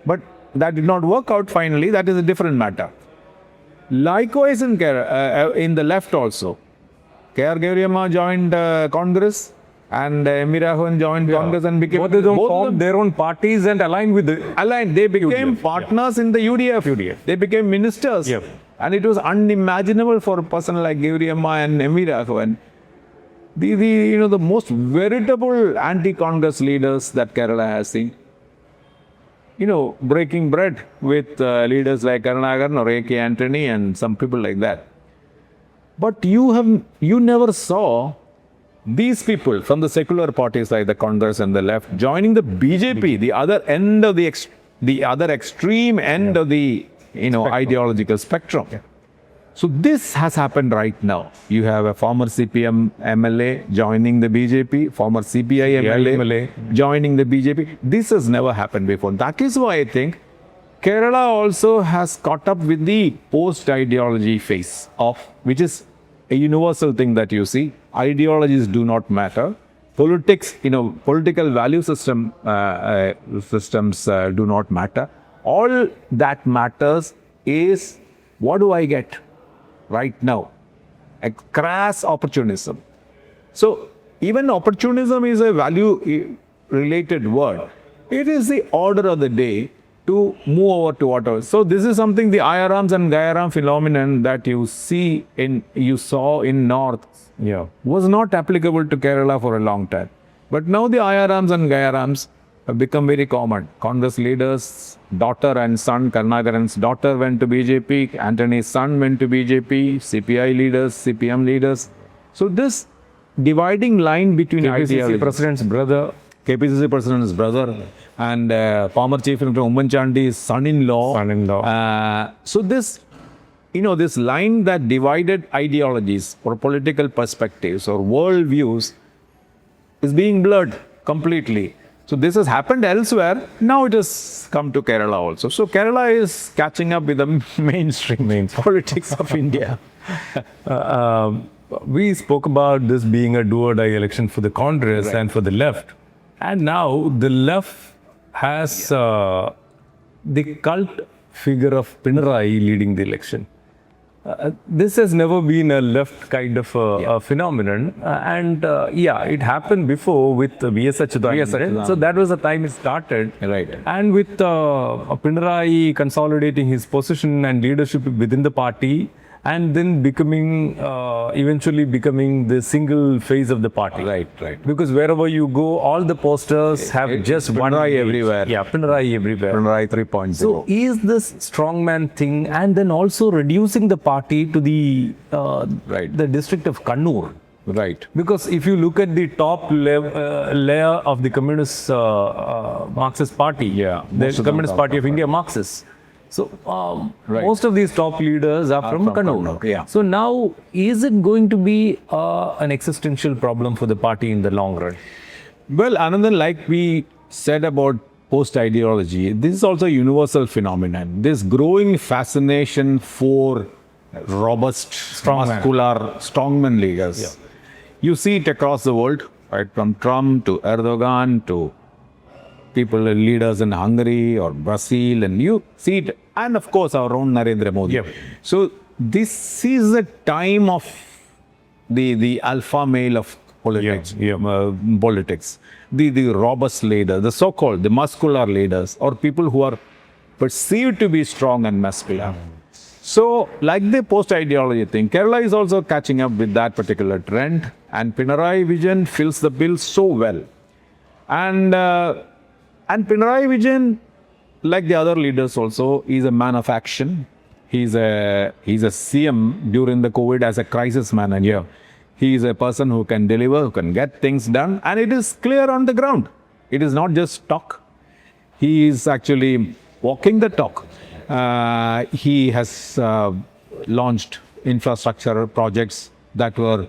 But that did not work out finally. That is a different matter. Likewise in the left also. K.R. Gauri Amma joined Congress and M.V. Raghavan joined Congress and became... Both of them formed their own parties and aligned with They became partners in the UDF. They became ministers. And it was unimaginable for a person like Gauri Amma and M.V. Raghavan the most veritable anti-Congress leaders that Kerala has seen, breaking bread with leaders like Karnagaran or A.K. Antony and some people like that. But you never saw these people from the secular parties like the Congress and the left joining the BJP, the other end of the other extreme end of the ideological spectrum. Yeah. So this has happened right now. You have a former CPM MLA joining the BJP, former CPI MLA joining the BJP. This has never happened before. That is why I think Kerala also has caught up with the post-ideology phase which is a universal thing that you see. Ideologies do not matter. Politics, political value systems do not matter. All that matters is, what do I get right now? A crass opportunism. So even opportunism is a value-related word. It is the order of the day to move over to whatever. So this is something, the Ayarams and Gayaram phenomenon that you saw in North was not applicable to Kerala for a long time. But now the Ayarams and Gayarams have become very common. Congress leaders, daughter and son, Karnagaran's daughter went to BJP, Antony's son went to BJP, CPI leaders, CPM leaders. So this dividing line between KPCC president's brother, and former Chief Minister Umman Chandy's son-in-law. So this, this line that divided ideologies or political perspectives or world views is being blurred completely. So this has happened elsewhere. Now it has come to Kerala also. So Kerala is catching up with the mainstream politics of India. We spoke about this being a do or die election for the Congress and for the left. And now the left has the cult figure of Pinarayi leading the election. This has never been a left kind of a phenomenon. It happened before with V.S. Achuthanandan. So that was the time it started. Right. And with Pinarayi consolidating his position and leadership within the party, and then eventually becoming the single face of the party. Right. Because wherever you go, all the posters have just one Pinarayi everywhere. Yeah, Pinarayi everywhere. Pinarayi 3.0. So is this strongman thing, and then also reducing the party to the district of Kannur. Right. Because if you look at the top layer of the Communist Marxist Party, the Communist Party of India, Marxists. So most of these top leaders are from Kannur. Yeah. So now, is it going to be an existential problem for the party in the long run? Well, Anandan, like we said about post-ideology, this is also a universal phenomenon. This growing fascination for robust, muscular, strongman leaders. Yeah. You see it across the world, right? From Trump to Erdogan to leaders in Hungary or Brazil, and you see it, and of course our own Narendra Modi. Yep. So this is a time of the alpha male of politics. Politics. The robust leader, the so-called, the muscular leaders, or people who are perceived to be strong and muscular. So, like the post-ideology thing, Kerala is also catching up with that particular trend, and Pinarayi Vijayan fills the bill so well. And Pinarayi Vijayan, like the other leaders also, is a man of action. He's a CM during the COVID as a crisis manager. He is a person who can deliver, who can get things done, and it is clear on the ground. It is not just talk. He is actually walking the talk. He has launched infrastructure projects that were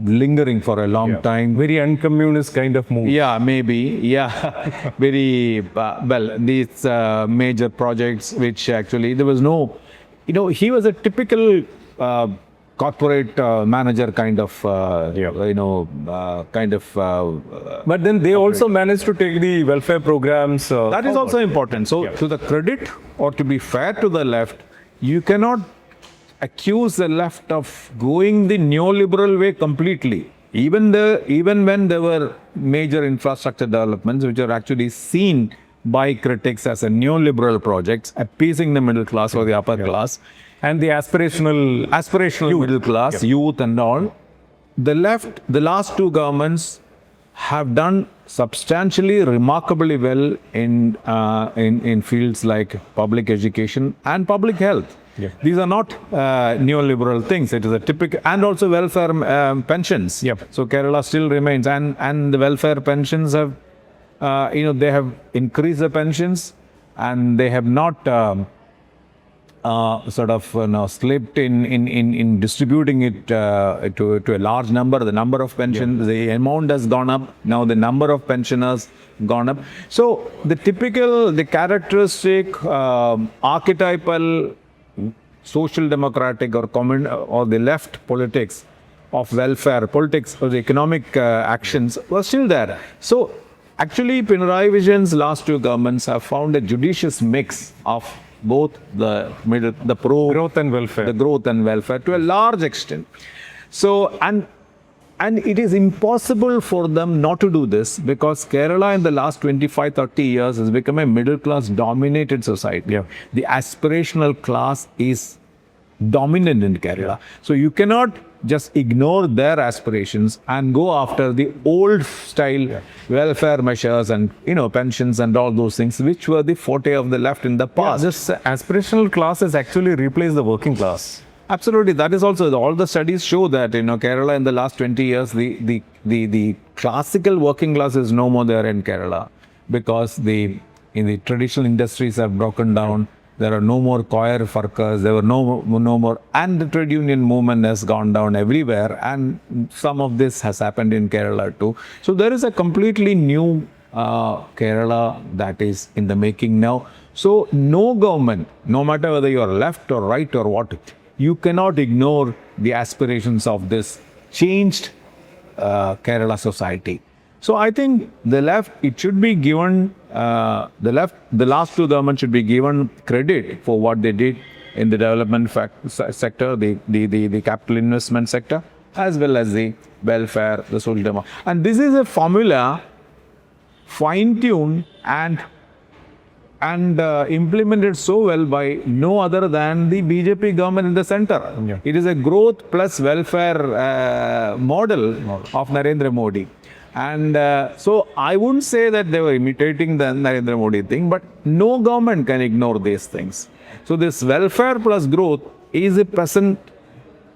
lingering for a long time. Very uncommunist kind of move. Yeah, maybe. Yeah. Very, these major projects which actually, there was no, he was a typical corporate manager kind of, But then they also managed to take the welfare programs. That is also important. So, to the credit, or to be fair to the left, you cannot accuse the left of going the neoliberal way completely. Even when there were major infrastructure developments which are actually seen by critics as a neoliberal projects, appeasing the middle class or the upper class, and the aspirational middle class, youth and all, the last two governments have done substantially, remarkably well in fields like public education and public health. Yeah. These are not neoliberal things. It is a typical, and also welfare pensions. Yep. So Kerala still remains, and the welfare pensions have, they have increased the pensions, and they have not slipped in distributing it to a large number. The number of pensions, the amount has gone up. Now the number of pensioners gone up. So the characteristic, archetypal social democratic or the left politics of welfare politics or the economic actions were still there. So actually, Pinarayi Vijayan's last two governments have found a judicious mix of both the Growth and welfare. the growth and welfare to a large extent. So and it is impossible for them not to do this, because Kerala in the last 25-30 years has become a middle class dominated society. Yeah. The aspirational class is dominant in Kerala. So you cannot just ignore their aspirations and go after the old style welfare measures and pensions and all those things, which were the forte of the left in the past. This aspirational class has actually replaced the working class. Absolutely, that is also, all the studies show that Kerala in the last 20 years, the classical working class is no more there in Kerala, because the traditional industries have broken down. There are no more coir workers. There were no more, and the trade union movement has gone down everywhere. And some of this has happened in Kerala too. So there is a completely new Kerala that is in the making now. So no government, no matter whether you are left or right or what, you cannot ignore the aspirations of this changed Kerala society. So I think the left, it should be given, the last two governments should be given credit for what they did in the development sector, the capital investment sector, as well as the welfare, the social democracy. And this is a formula fine-tuned and implemented so well by no other than the BJP government in the center. Yeah. It is a growth plus welfare model of Narendra Modi. And so I wouldn't say that they were imitating the Narendra Modi thing, but no government can ignore these things. So this welfare plus growth is a present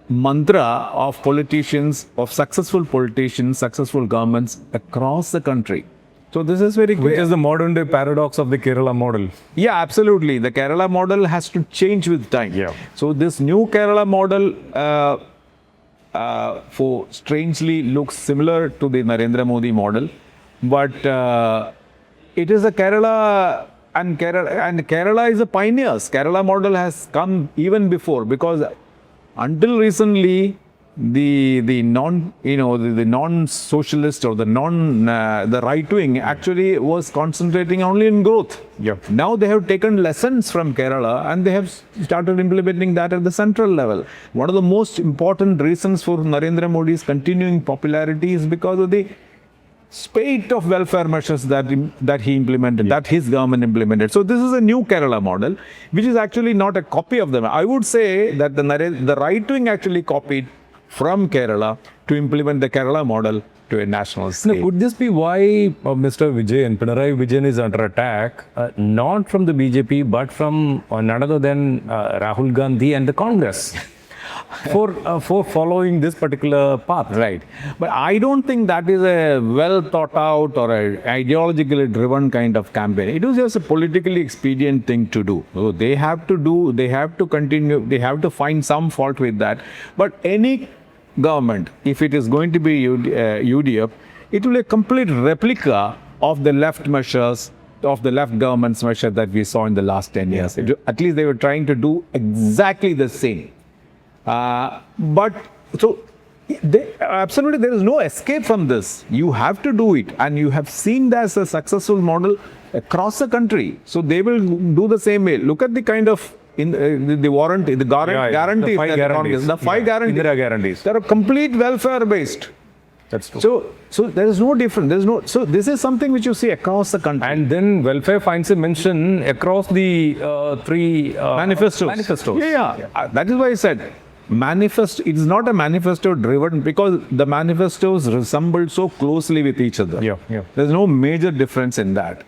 mantra of politicians, of successful politicians, successful governments across the country. So this is very clear. Which is the modern day paradox of the Kerala model. Yeah, absolutely. The Kerala model has to change with time. Yeah. So this new Kerala model strangely looks similar to the Narendra Modi model, but it is a Kerala, and Kerala is a pioneer. Kerala model has come even before, because until recently the non-socialist or the right wing actually was concentrating only in growth. Yep. Now they have taken lessons from Kerala and they have started implementing that at the central level. One of the most important reasons for Narendra Modi's continuing popularity is because of the spate of welfare measures that he implemented, that his government implemented. So this is a new Kerala model, which is actually not a copy of them. I would say that the right wing actually copied from Kerala to implement the Kerala model to a national scale. Now, could this be why Mr. Vijayan, Pinarayi Vijayan is under attack, not from the BJP, but from none other than Rahul Gandhi and the Congress for following this particular path? Right. But I don't think that is a well thought out or a ideologically driven kind of campaign. It was just a politically expedient thing to do. So they have to continue, they have to find some fault with that. But any government, if it is going to be UDF, it will be a complete replica of the left measures, of the left government's measures that we saw in the last 10 years. At least they were trying to do exactly the same. Absolutely, there is no escape from this. You have to do it, and you have seen that as a successful model across the country. So they will do the same way. Look at the kind of the warranty, the guarantees, the five guarantees, Indira guarantees. They are complete welfare based. That's true. So there is no difference. So this is something which you see across the country. And then welfare finds a mention across the three manifestos. manifestos. Yeah. That is why I said it is not a manifesto driven, because the manifestos resemble so closely with each other. There's no major difference in that.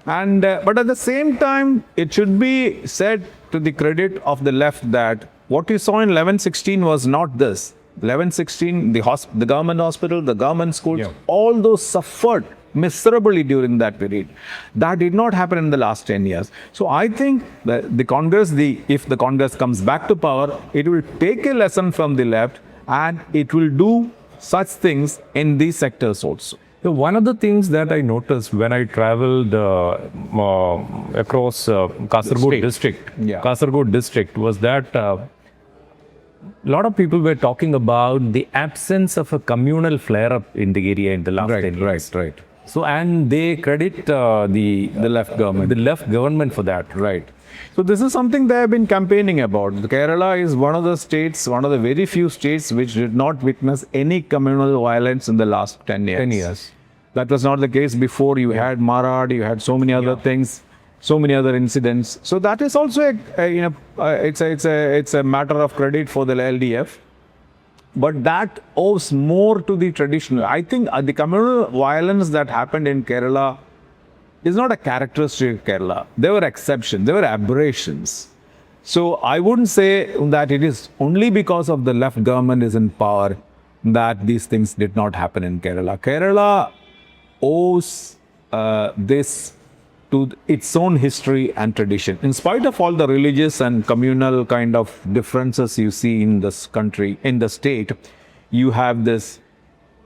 And but at the same time, it should be said to the credit of the left that what you saw in 11-16 was not this. 11-16, the government hospital, the government schools, all those suffered miserably during that period. That did not happen in the last 10 years. So I think that the Congress, if the Congress comes back to power, it will take a lesson from the left and it will do such things in these sectors also. So one of the things that I noticed when I traveled across Kasaragod district was that a lot of people were talking about the absence of a communal flare-up in the area in the last 10 years. Right. So, and they credit the left government for that. Right. So this is something they have been campaigning about. Kerala is one of the states, one of the very few states which did not witness any communal violence in the last 10 years. 10 years. That was not the case before. You had Marad, you had so many other things, so many other incidents. So that is also it's a matter of credit for the LDF. But that owes more to the traditional. I think the communal violence that happened in Kerala is not a characteristic of Kerala. There were exceptions, there were aberrations. So I wouldn't say that it is only because of the left government is in power that these things did not happen in Kerala. Kerala owes this to its own history and tradition. In spite of all the religious and communal kind of differences you see in this country, in the state, you have this,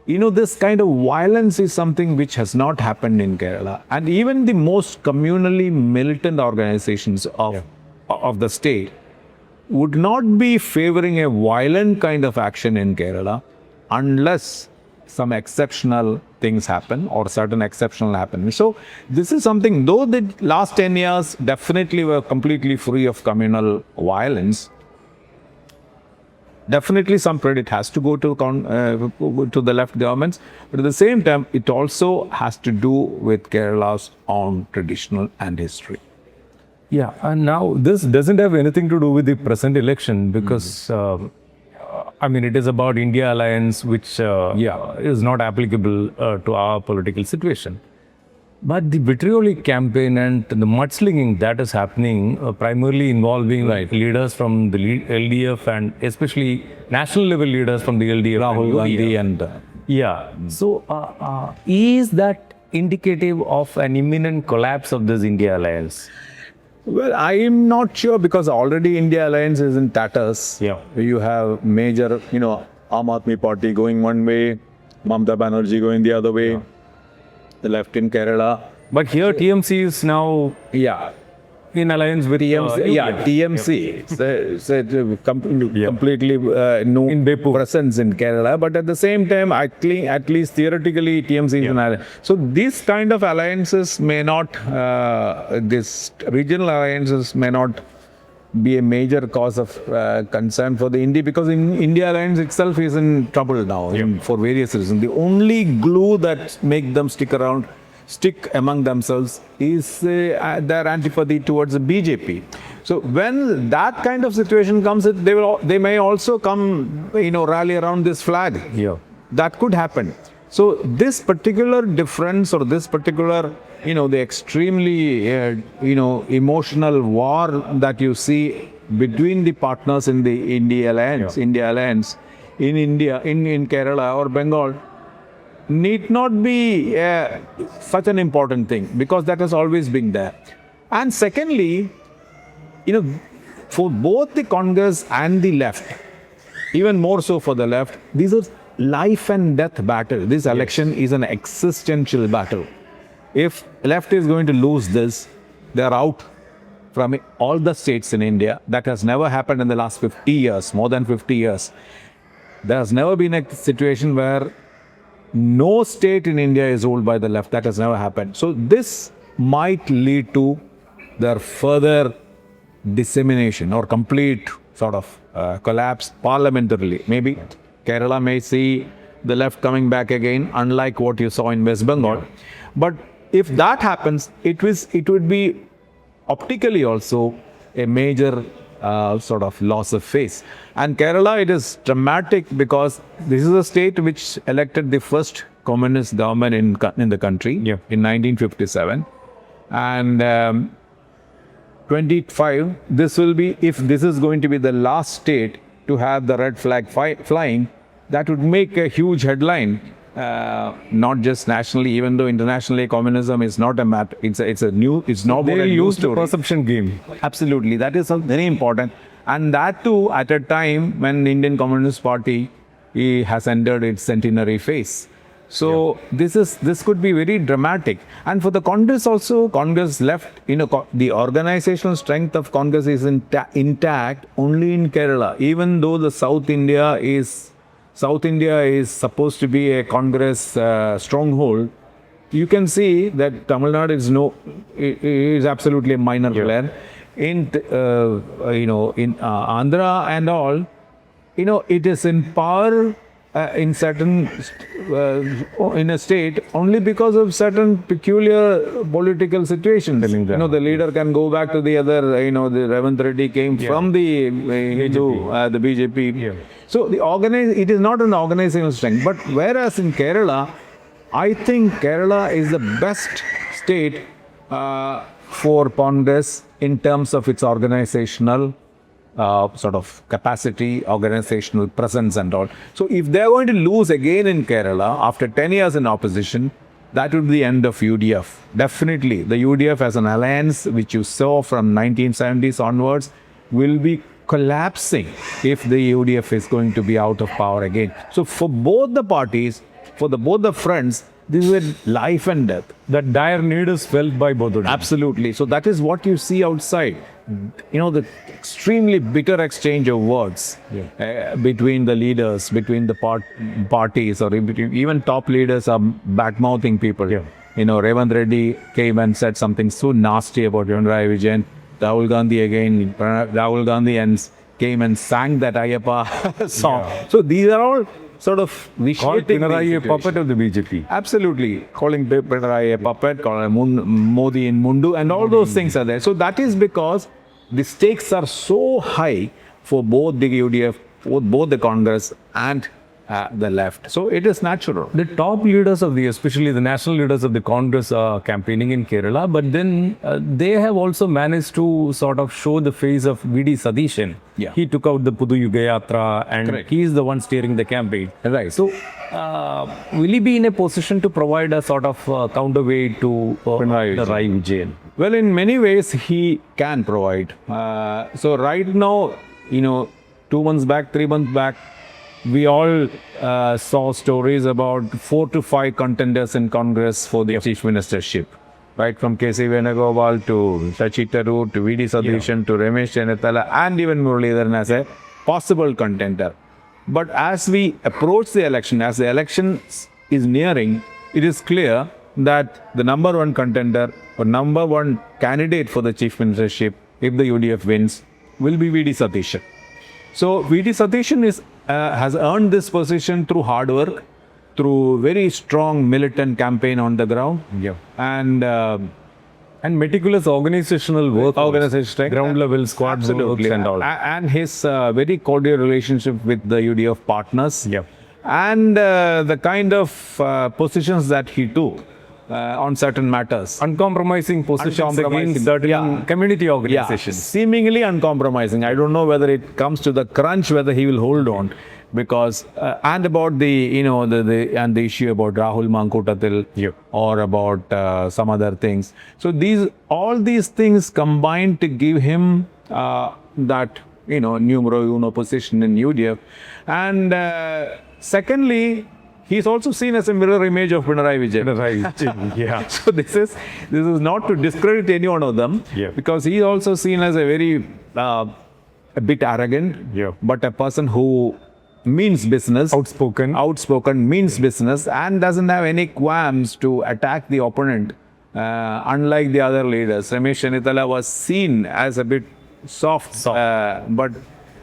this kind of violence is something which has not happened in Kerala. And even the most communally militant organizations of the state would not be favoring a violent kind of action in Kerala unless some exceptional things happen or certain exceptional happen. So this is something, though the last 10 years definitely were completely free of communal violence, definitely some credit has to go to the left governments, but at the same time, it also has to do with Kerala's own traditional and history. Yeah, and now this doesn't have anything to do with the present election because it is about India alliance, which is not applicable to our political situation. But the vitriolic campaign and the mudslinging that is happening, primarily involving leaders from the LDF and especially national level leaders from the LDF, Rahul Gandhi and So, is that indicative of an imminent collapse of this India alliance? Well, I am not sure because already India alliance is in tatters. You have major, Aam Aadmi Party going one way, Mamata Banerjee going the other way, the left in Kerala. But here TMC is now in alliance with TMC. Completely no presence in Kerala. But at the same time, I think at least theoretically TMC is an alliance. So these kind of alliances may not, these regional alliances may not be a major cause of concern for the India, because India alliance itself is in trouble now for various reasons. The only glue that make them stick among themselves is their antipathy towards the BJP. So when that kind of situation comes, they may also come, rally around this flag. That could happen. So this particular difference or this particular, the extremely, emotional war that you see between the partners in the India alliance in India, in Kerala or Bengal, need not be such an important thing, because that has always been there. And secondly, for both the Congress and the left, even more so for the left, these are life and death battle. This election is an existential battle. If left is going to lose this, they are out from all the states in India. That has never happened in the last 50 years, more than 50 years. There has never been a situation where no state in India is ruled by the left. That has never happened. So this might lead to their further dissemination or complete sort of collapse parliamentarily. Maybe Kerala may see the left coming back again, unlike what you saw in West Bengal. But if that happens, it would be optically also a major sort of loss of face. And Kerala, it is dramatic because this is a state which elected the first communist government in the country in 1957. And 25, this will be, if this is going to be the last state to have the red flag flying, that would make a huge headline. Not just nationally, even though internationally communism is not a matter, it's not They what a used the story. perception game. Absolutely, that is very important, and that too at a time when the Indian Communist Party has entered its centenary phase. So this could be very dramatic, and for the Congress also, Congress left. The organizational strength of Congress is intact only in Kerala, even though the South India is supposed to be a Congress stronghold. You can see that Tamil Nadu is absolutely a minor player. In Andhra and all, it is in power in certain in a state only because of certain peculiar political situations. The leader can go back to the other. The Ravant Reddy came from the BJP. So it is not an organizational strength. But whereas in Kerala, I think Kerala is the best state for Congress in terms of its organizational sort of capacity, organizational presence and all. So if they are going to lose again in Kerala after 10 years in opposition, that would be the end of UDF. Definitely, the UDF as an alliance, which you saw from 1970s onwards, will be collapsing if the UDF is going to be out of power again. So for both the parties, both the fronts, this is a life and death. That dire need is felt by both of them. Absolutely. So that is what you see outside. The extremely bitter exchange of words between the leaders, between the parties, or even top leaders are back-mouthing people. Ravant Reddy came and said something so nasty about Pinarayi Vijayan. Rahul Gandhi came and sang that Ayyappa song. So these are all sort of Called Pinarayi a puppet of the BJP. Absolutely. Calling Pinarayi a puppet, calling Modi in Mundu, and all those things are there. So that is because the stakes are so high for both the UDF, both the Congress and the left. So it is natural. The top leaders especially the national leaders of the Congress are campaigning in Kerala, but then they have also managed to sort of show the face of V.D. Satheeshan. He took out the Pudu Yuga Yatra and he is the one steering the campaign. Right. So will he be in a position to provide a sort of counterweight to Pinarayi Vijayan? Well, in many ways, he can provide. So right now, 2 months back, 3 months back, we all saw stories about 4 to 5 contenders in Congress for the chief ministership. Right, from K.C. Venugopal to Shashi Tharoor to V.D. Satheeshan to Ramesh Chennathala and even Muralidharan as a possible contender. But as we approach the election, as the election is nearing, it is clear that the number one contender or number one candidate for the chief ministership, if the UDF wins, will be V.D. Satheeshan. So V.D. Satheeshan has earned this position through hard work, through very strong militant campaign on the ground, and meticulous organizational work, ground level squad works and all, and his very cordial relationship with the UDF partners, and the kind of positions that he took on certain matters. Uncompromising positions against certain community organizations. Seemingly uncompromising. I don't know whether it comes to the crunch, whether he will hold on. Because and about the the issue about Rahul Mankutathil or about some other things. So all these things combined to give him that numero uno position in UDF, and secondly, he is also seen as a mirror image of Pinarayi Vijayan. So this is not to discredit any one of them, because he is also seen as a very a bit arrogant, but a person who means business, outspoken, means business, and doesn't have any qualms to attack the opponent. Unlike the other leaders, Ramesh Chennathala was seen as a bit soft. But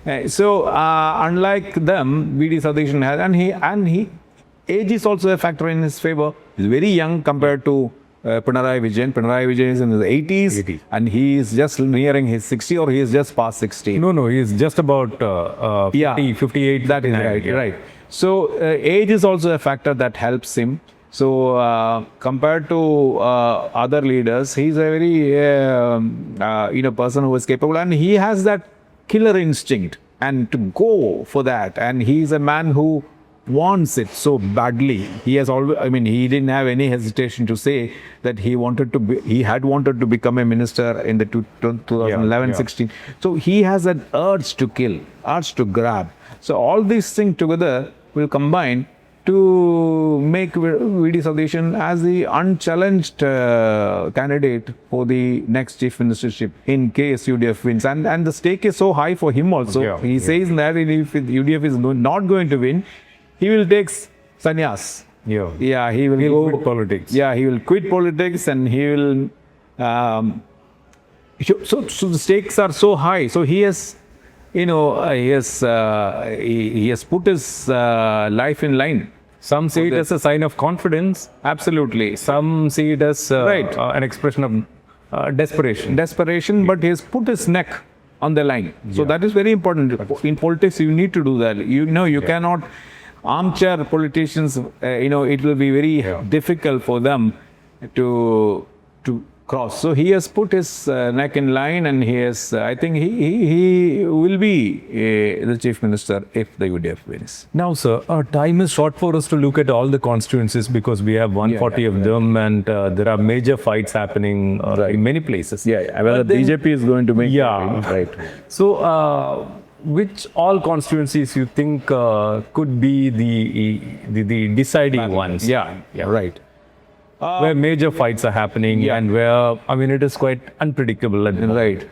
unlike them, V.D. Satheeshan has, and he age is also a factor in his favor. He's very young compared to Pinarayi Vijayan. Pinarayi Vijayan is in his 80s, 80. and he is just nearing his 60, or he is just past 60. No, he's just about 50, Yeah. 58. That is 59, right, yeah. right. So age is also a factor that helps him. So compared to other leaders, he's a very person who is capable, and he has that killer instinct and to go for that. And he's a man who wants it so badly. He has always, he didn't have any hesitation to say that he had wanted to become a minister in the 2011, Yeah. 16. So he has an urge to kill, urge to grab. So all these things together will combine to make V.D. Satheesan as the unchallenged candidate for the next chief ministership in case UDF wins. And the stake is so high for him also. Yeah, He says that if UDF is not going to win, he will take sannyas. Yeah. Yeah, he'll go quit politics. Yeah, he will quit politics, and he will. So the stakes are so high. So he has, he has put his life in line. Some see it as a sign of confidence. Absolutely. Some see it as Right. an expression of desperation. But he has put his neck on the line. So that is very important. In politics, you need to do that. You cannot armchair politicians. It will be very difficult for them to cross. So he has put his neck in line, and he has. I think he will be the chief minister if the UDF wins. Now, sir, time is short for us to look at all the constituencies because we have 140 of them, and there are major fights happening in many places. Whether BJP is going to make right. So, which all constituencies you think could be the deciding ones? Right. Where major fights are happening and where, it is quite unpredictable. Right.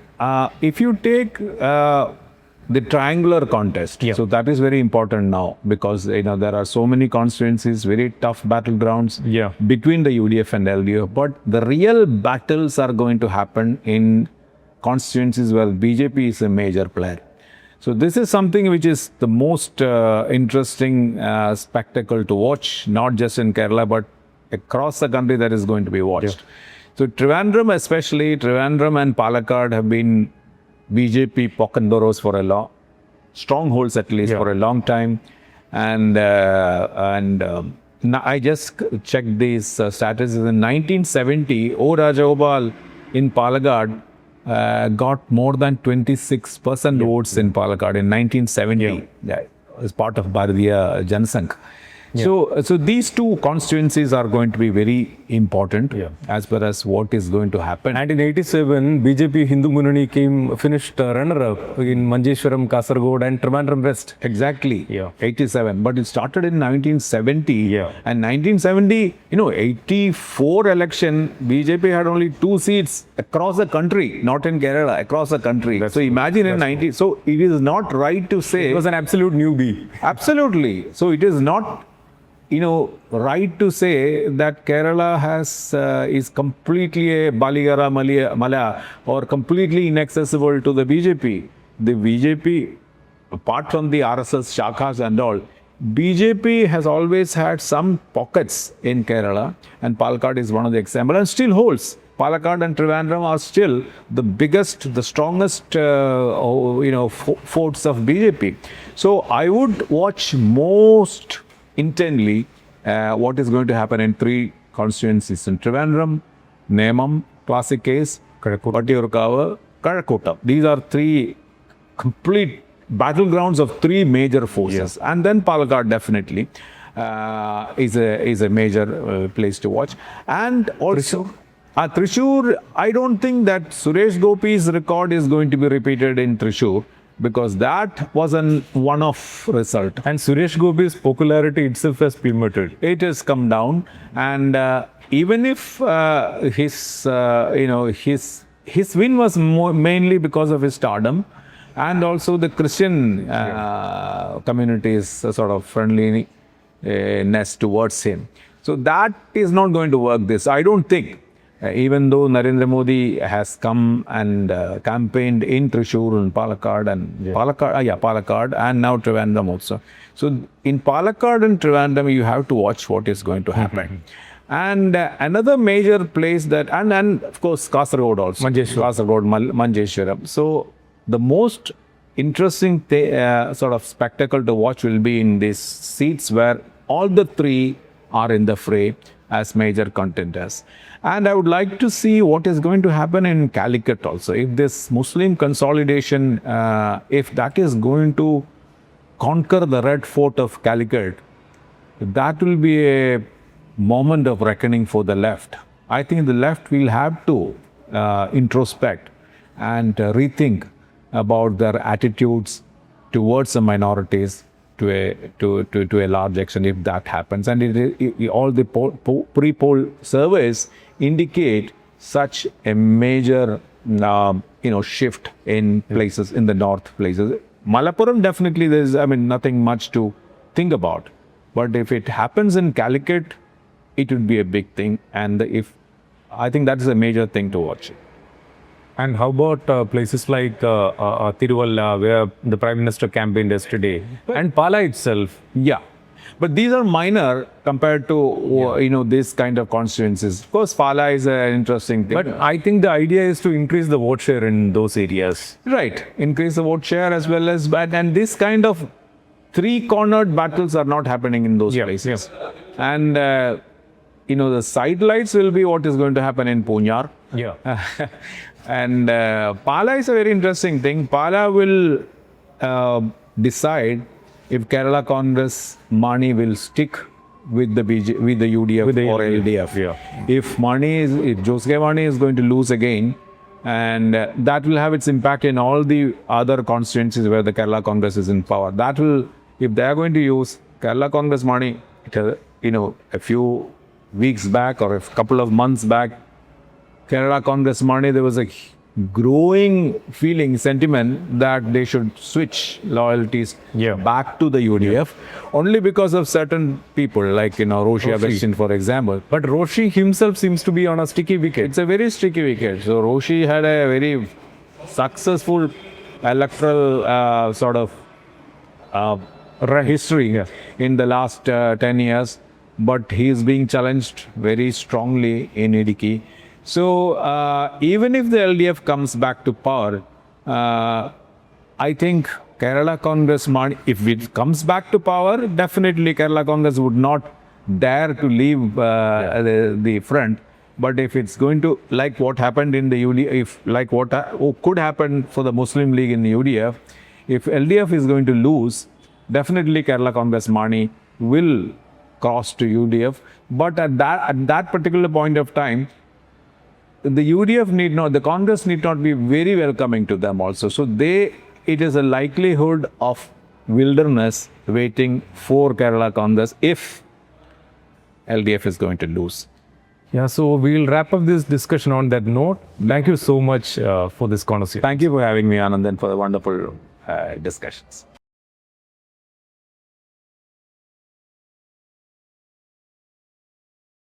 If you take the triangular contest, so that is very important now because there are so many constituencies, very tough battlegrounds between the UDF and LDF. But the real battles are going to happen in constituencies where BJP is a major player. So this is something which is the most interesting spectacle to watch, not just in Kerala, but across the country that is going to be watched. So Trivandrum and Palakkad have been BJP Pokandoros for strongholds at least for a long time. And I just checked these statistics. In 1970, O Rajagopal in Palakkad got more than 26% votes in Palakkad in 1970 as part of Bharatiya Janasangh. So these two constituencies are going to be very important as far as what is going to happen. And in 87, BJP Hindu Munani finished runner-up in Manjeshwaram, Kasaragod and Trivandrum West. Exactly. 87. But it started in 1970. And 1970, 84 election, BJP had only 2 seats across the country, not in Kerala, across the country. So imagine in 90. So it is not right to say. It was an absolute newbie. Absolutely. So it is not right to say that Kerala is completely a Baligara Malaya or completely inaccessible to the BJP. The BJP, apart from the RSS shakhas and all, BJP has always had some pockets in Kerala, and Palakkad is one of the examples and still holds. Palakkad and Trivandrum are still the biggest, the strongest, forts of BJP. So I would watch most intently what is going to happen in 3 constituencies in Trivandrum, Nemam, classic case, Pattiurkava, Kazhakoottam. These are 3 complete battlegrounds of 3 major forces. And then Palakkad definitely is a major place to watch. And also Thrissur, I don't think that Suresh Gopi's record is going to be repeated in Thrissur, because that was an one-off result. And Suresh Gopi's popularity itself has plummeted. It has come down, and even if his win was mainly because of his stardom, and also the Christian community's sort of friendliness towards him. So that is not going to work this. I don't think. Even though Narendra Modi has come and campaigned in Thrissur and Palakkad and now Trivandrum also. So in Palakkad and Trivandrum, you have to watch what is going to happen. And another major place that, and of course, Kasaragod also. Manjeshwaram. So the most interesting sort of spectacle to watch will be in these seats where all the three are in the fray as major contenders. And I would like to see what is going to happen in Calicut also. If this Muslim consolidation, if that is going to conquer the Red Fort of Calicut, that will be a moment of reckoning for the left. I think the left will have to introspect and rethink about their attitudes towards the minorities to a large extent if that happens. And all the pre-poll surveys indicate such a major shift in places, in the north places. Malappuram, definitely there's nothing much to think about. But if it happens in Calicut, it would be a big thing. And I think that is a major thing to watch. And how about places like Tiruvalla, where the Prime Minister campaigned yesterday, and Pala itself? Yeah. But these are minor compared to, these kind of constituencies. Of course, Pala is an interesting thing. But I think the idea is to increase the vote share in those areas. Right. Increase the vote share as well as, and this kind of three-cornered battles are not happening in those places. Yeah. And, the sidelights will be what is going to happen in Punyar. Yeah. And Pala is a very interesting thing. Pala will decide if Kerala Congress Mani will stick with the UDF or LDF. Yeah. If Josge Mani is going to lose again, and that will have its impact in all the other constituencies where the Kerala Congress is in power. That will, if they are going to use Kerala Congress Mani, a few weeks back or a couple of months back, Kerala Congress Mani, there was a growing sentiment that they should switch loyalties back to the UDF only because of certain people like, Roshi Agustin, for example. But Roshi himself seems to be on a sticky wicket. It's a very sticky wicket. So Roshi had a very successful electoral sort of history in the last 10 years, but he is being challenged very strongly in Idiki. So even if the LDF comes back to power, I think Kerala Congress, if it comes back to power, definitely Kerala Congress would not dare to leave the front. But if it's going to, like what happened in the UDF, what could happen for the Muslim League in the UDF, if LDF is going to lose, definitely Kerala Congress Mani will cross to UDF. But at that particular point of time, the Congress need not be very welcoming to them also. So it is a likelihood of wilderness waiting for Kerala Congress if LDF is going to lose. Yeah, so we'll wrap up this discussion on that note. Thank you so much for this conversation. Thank you for having me, Anandan, for the wonderful discussions.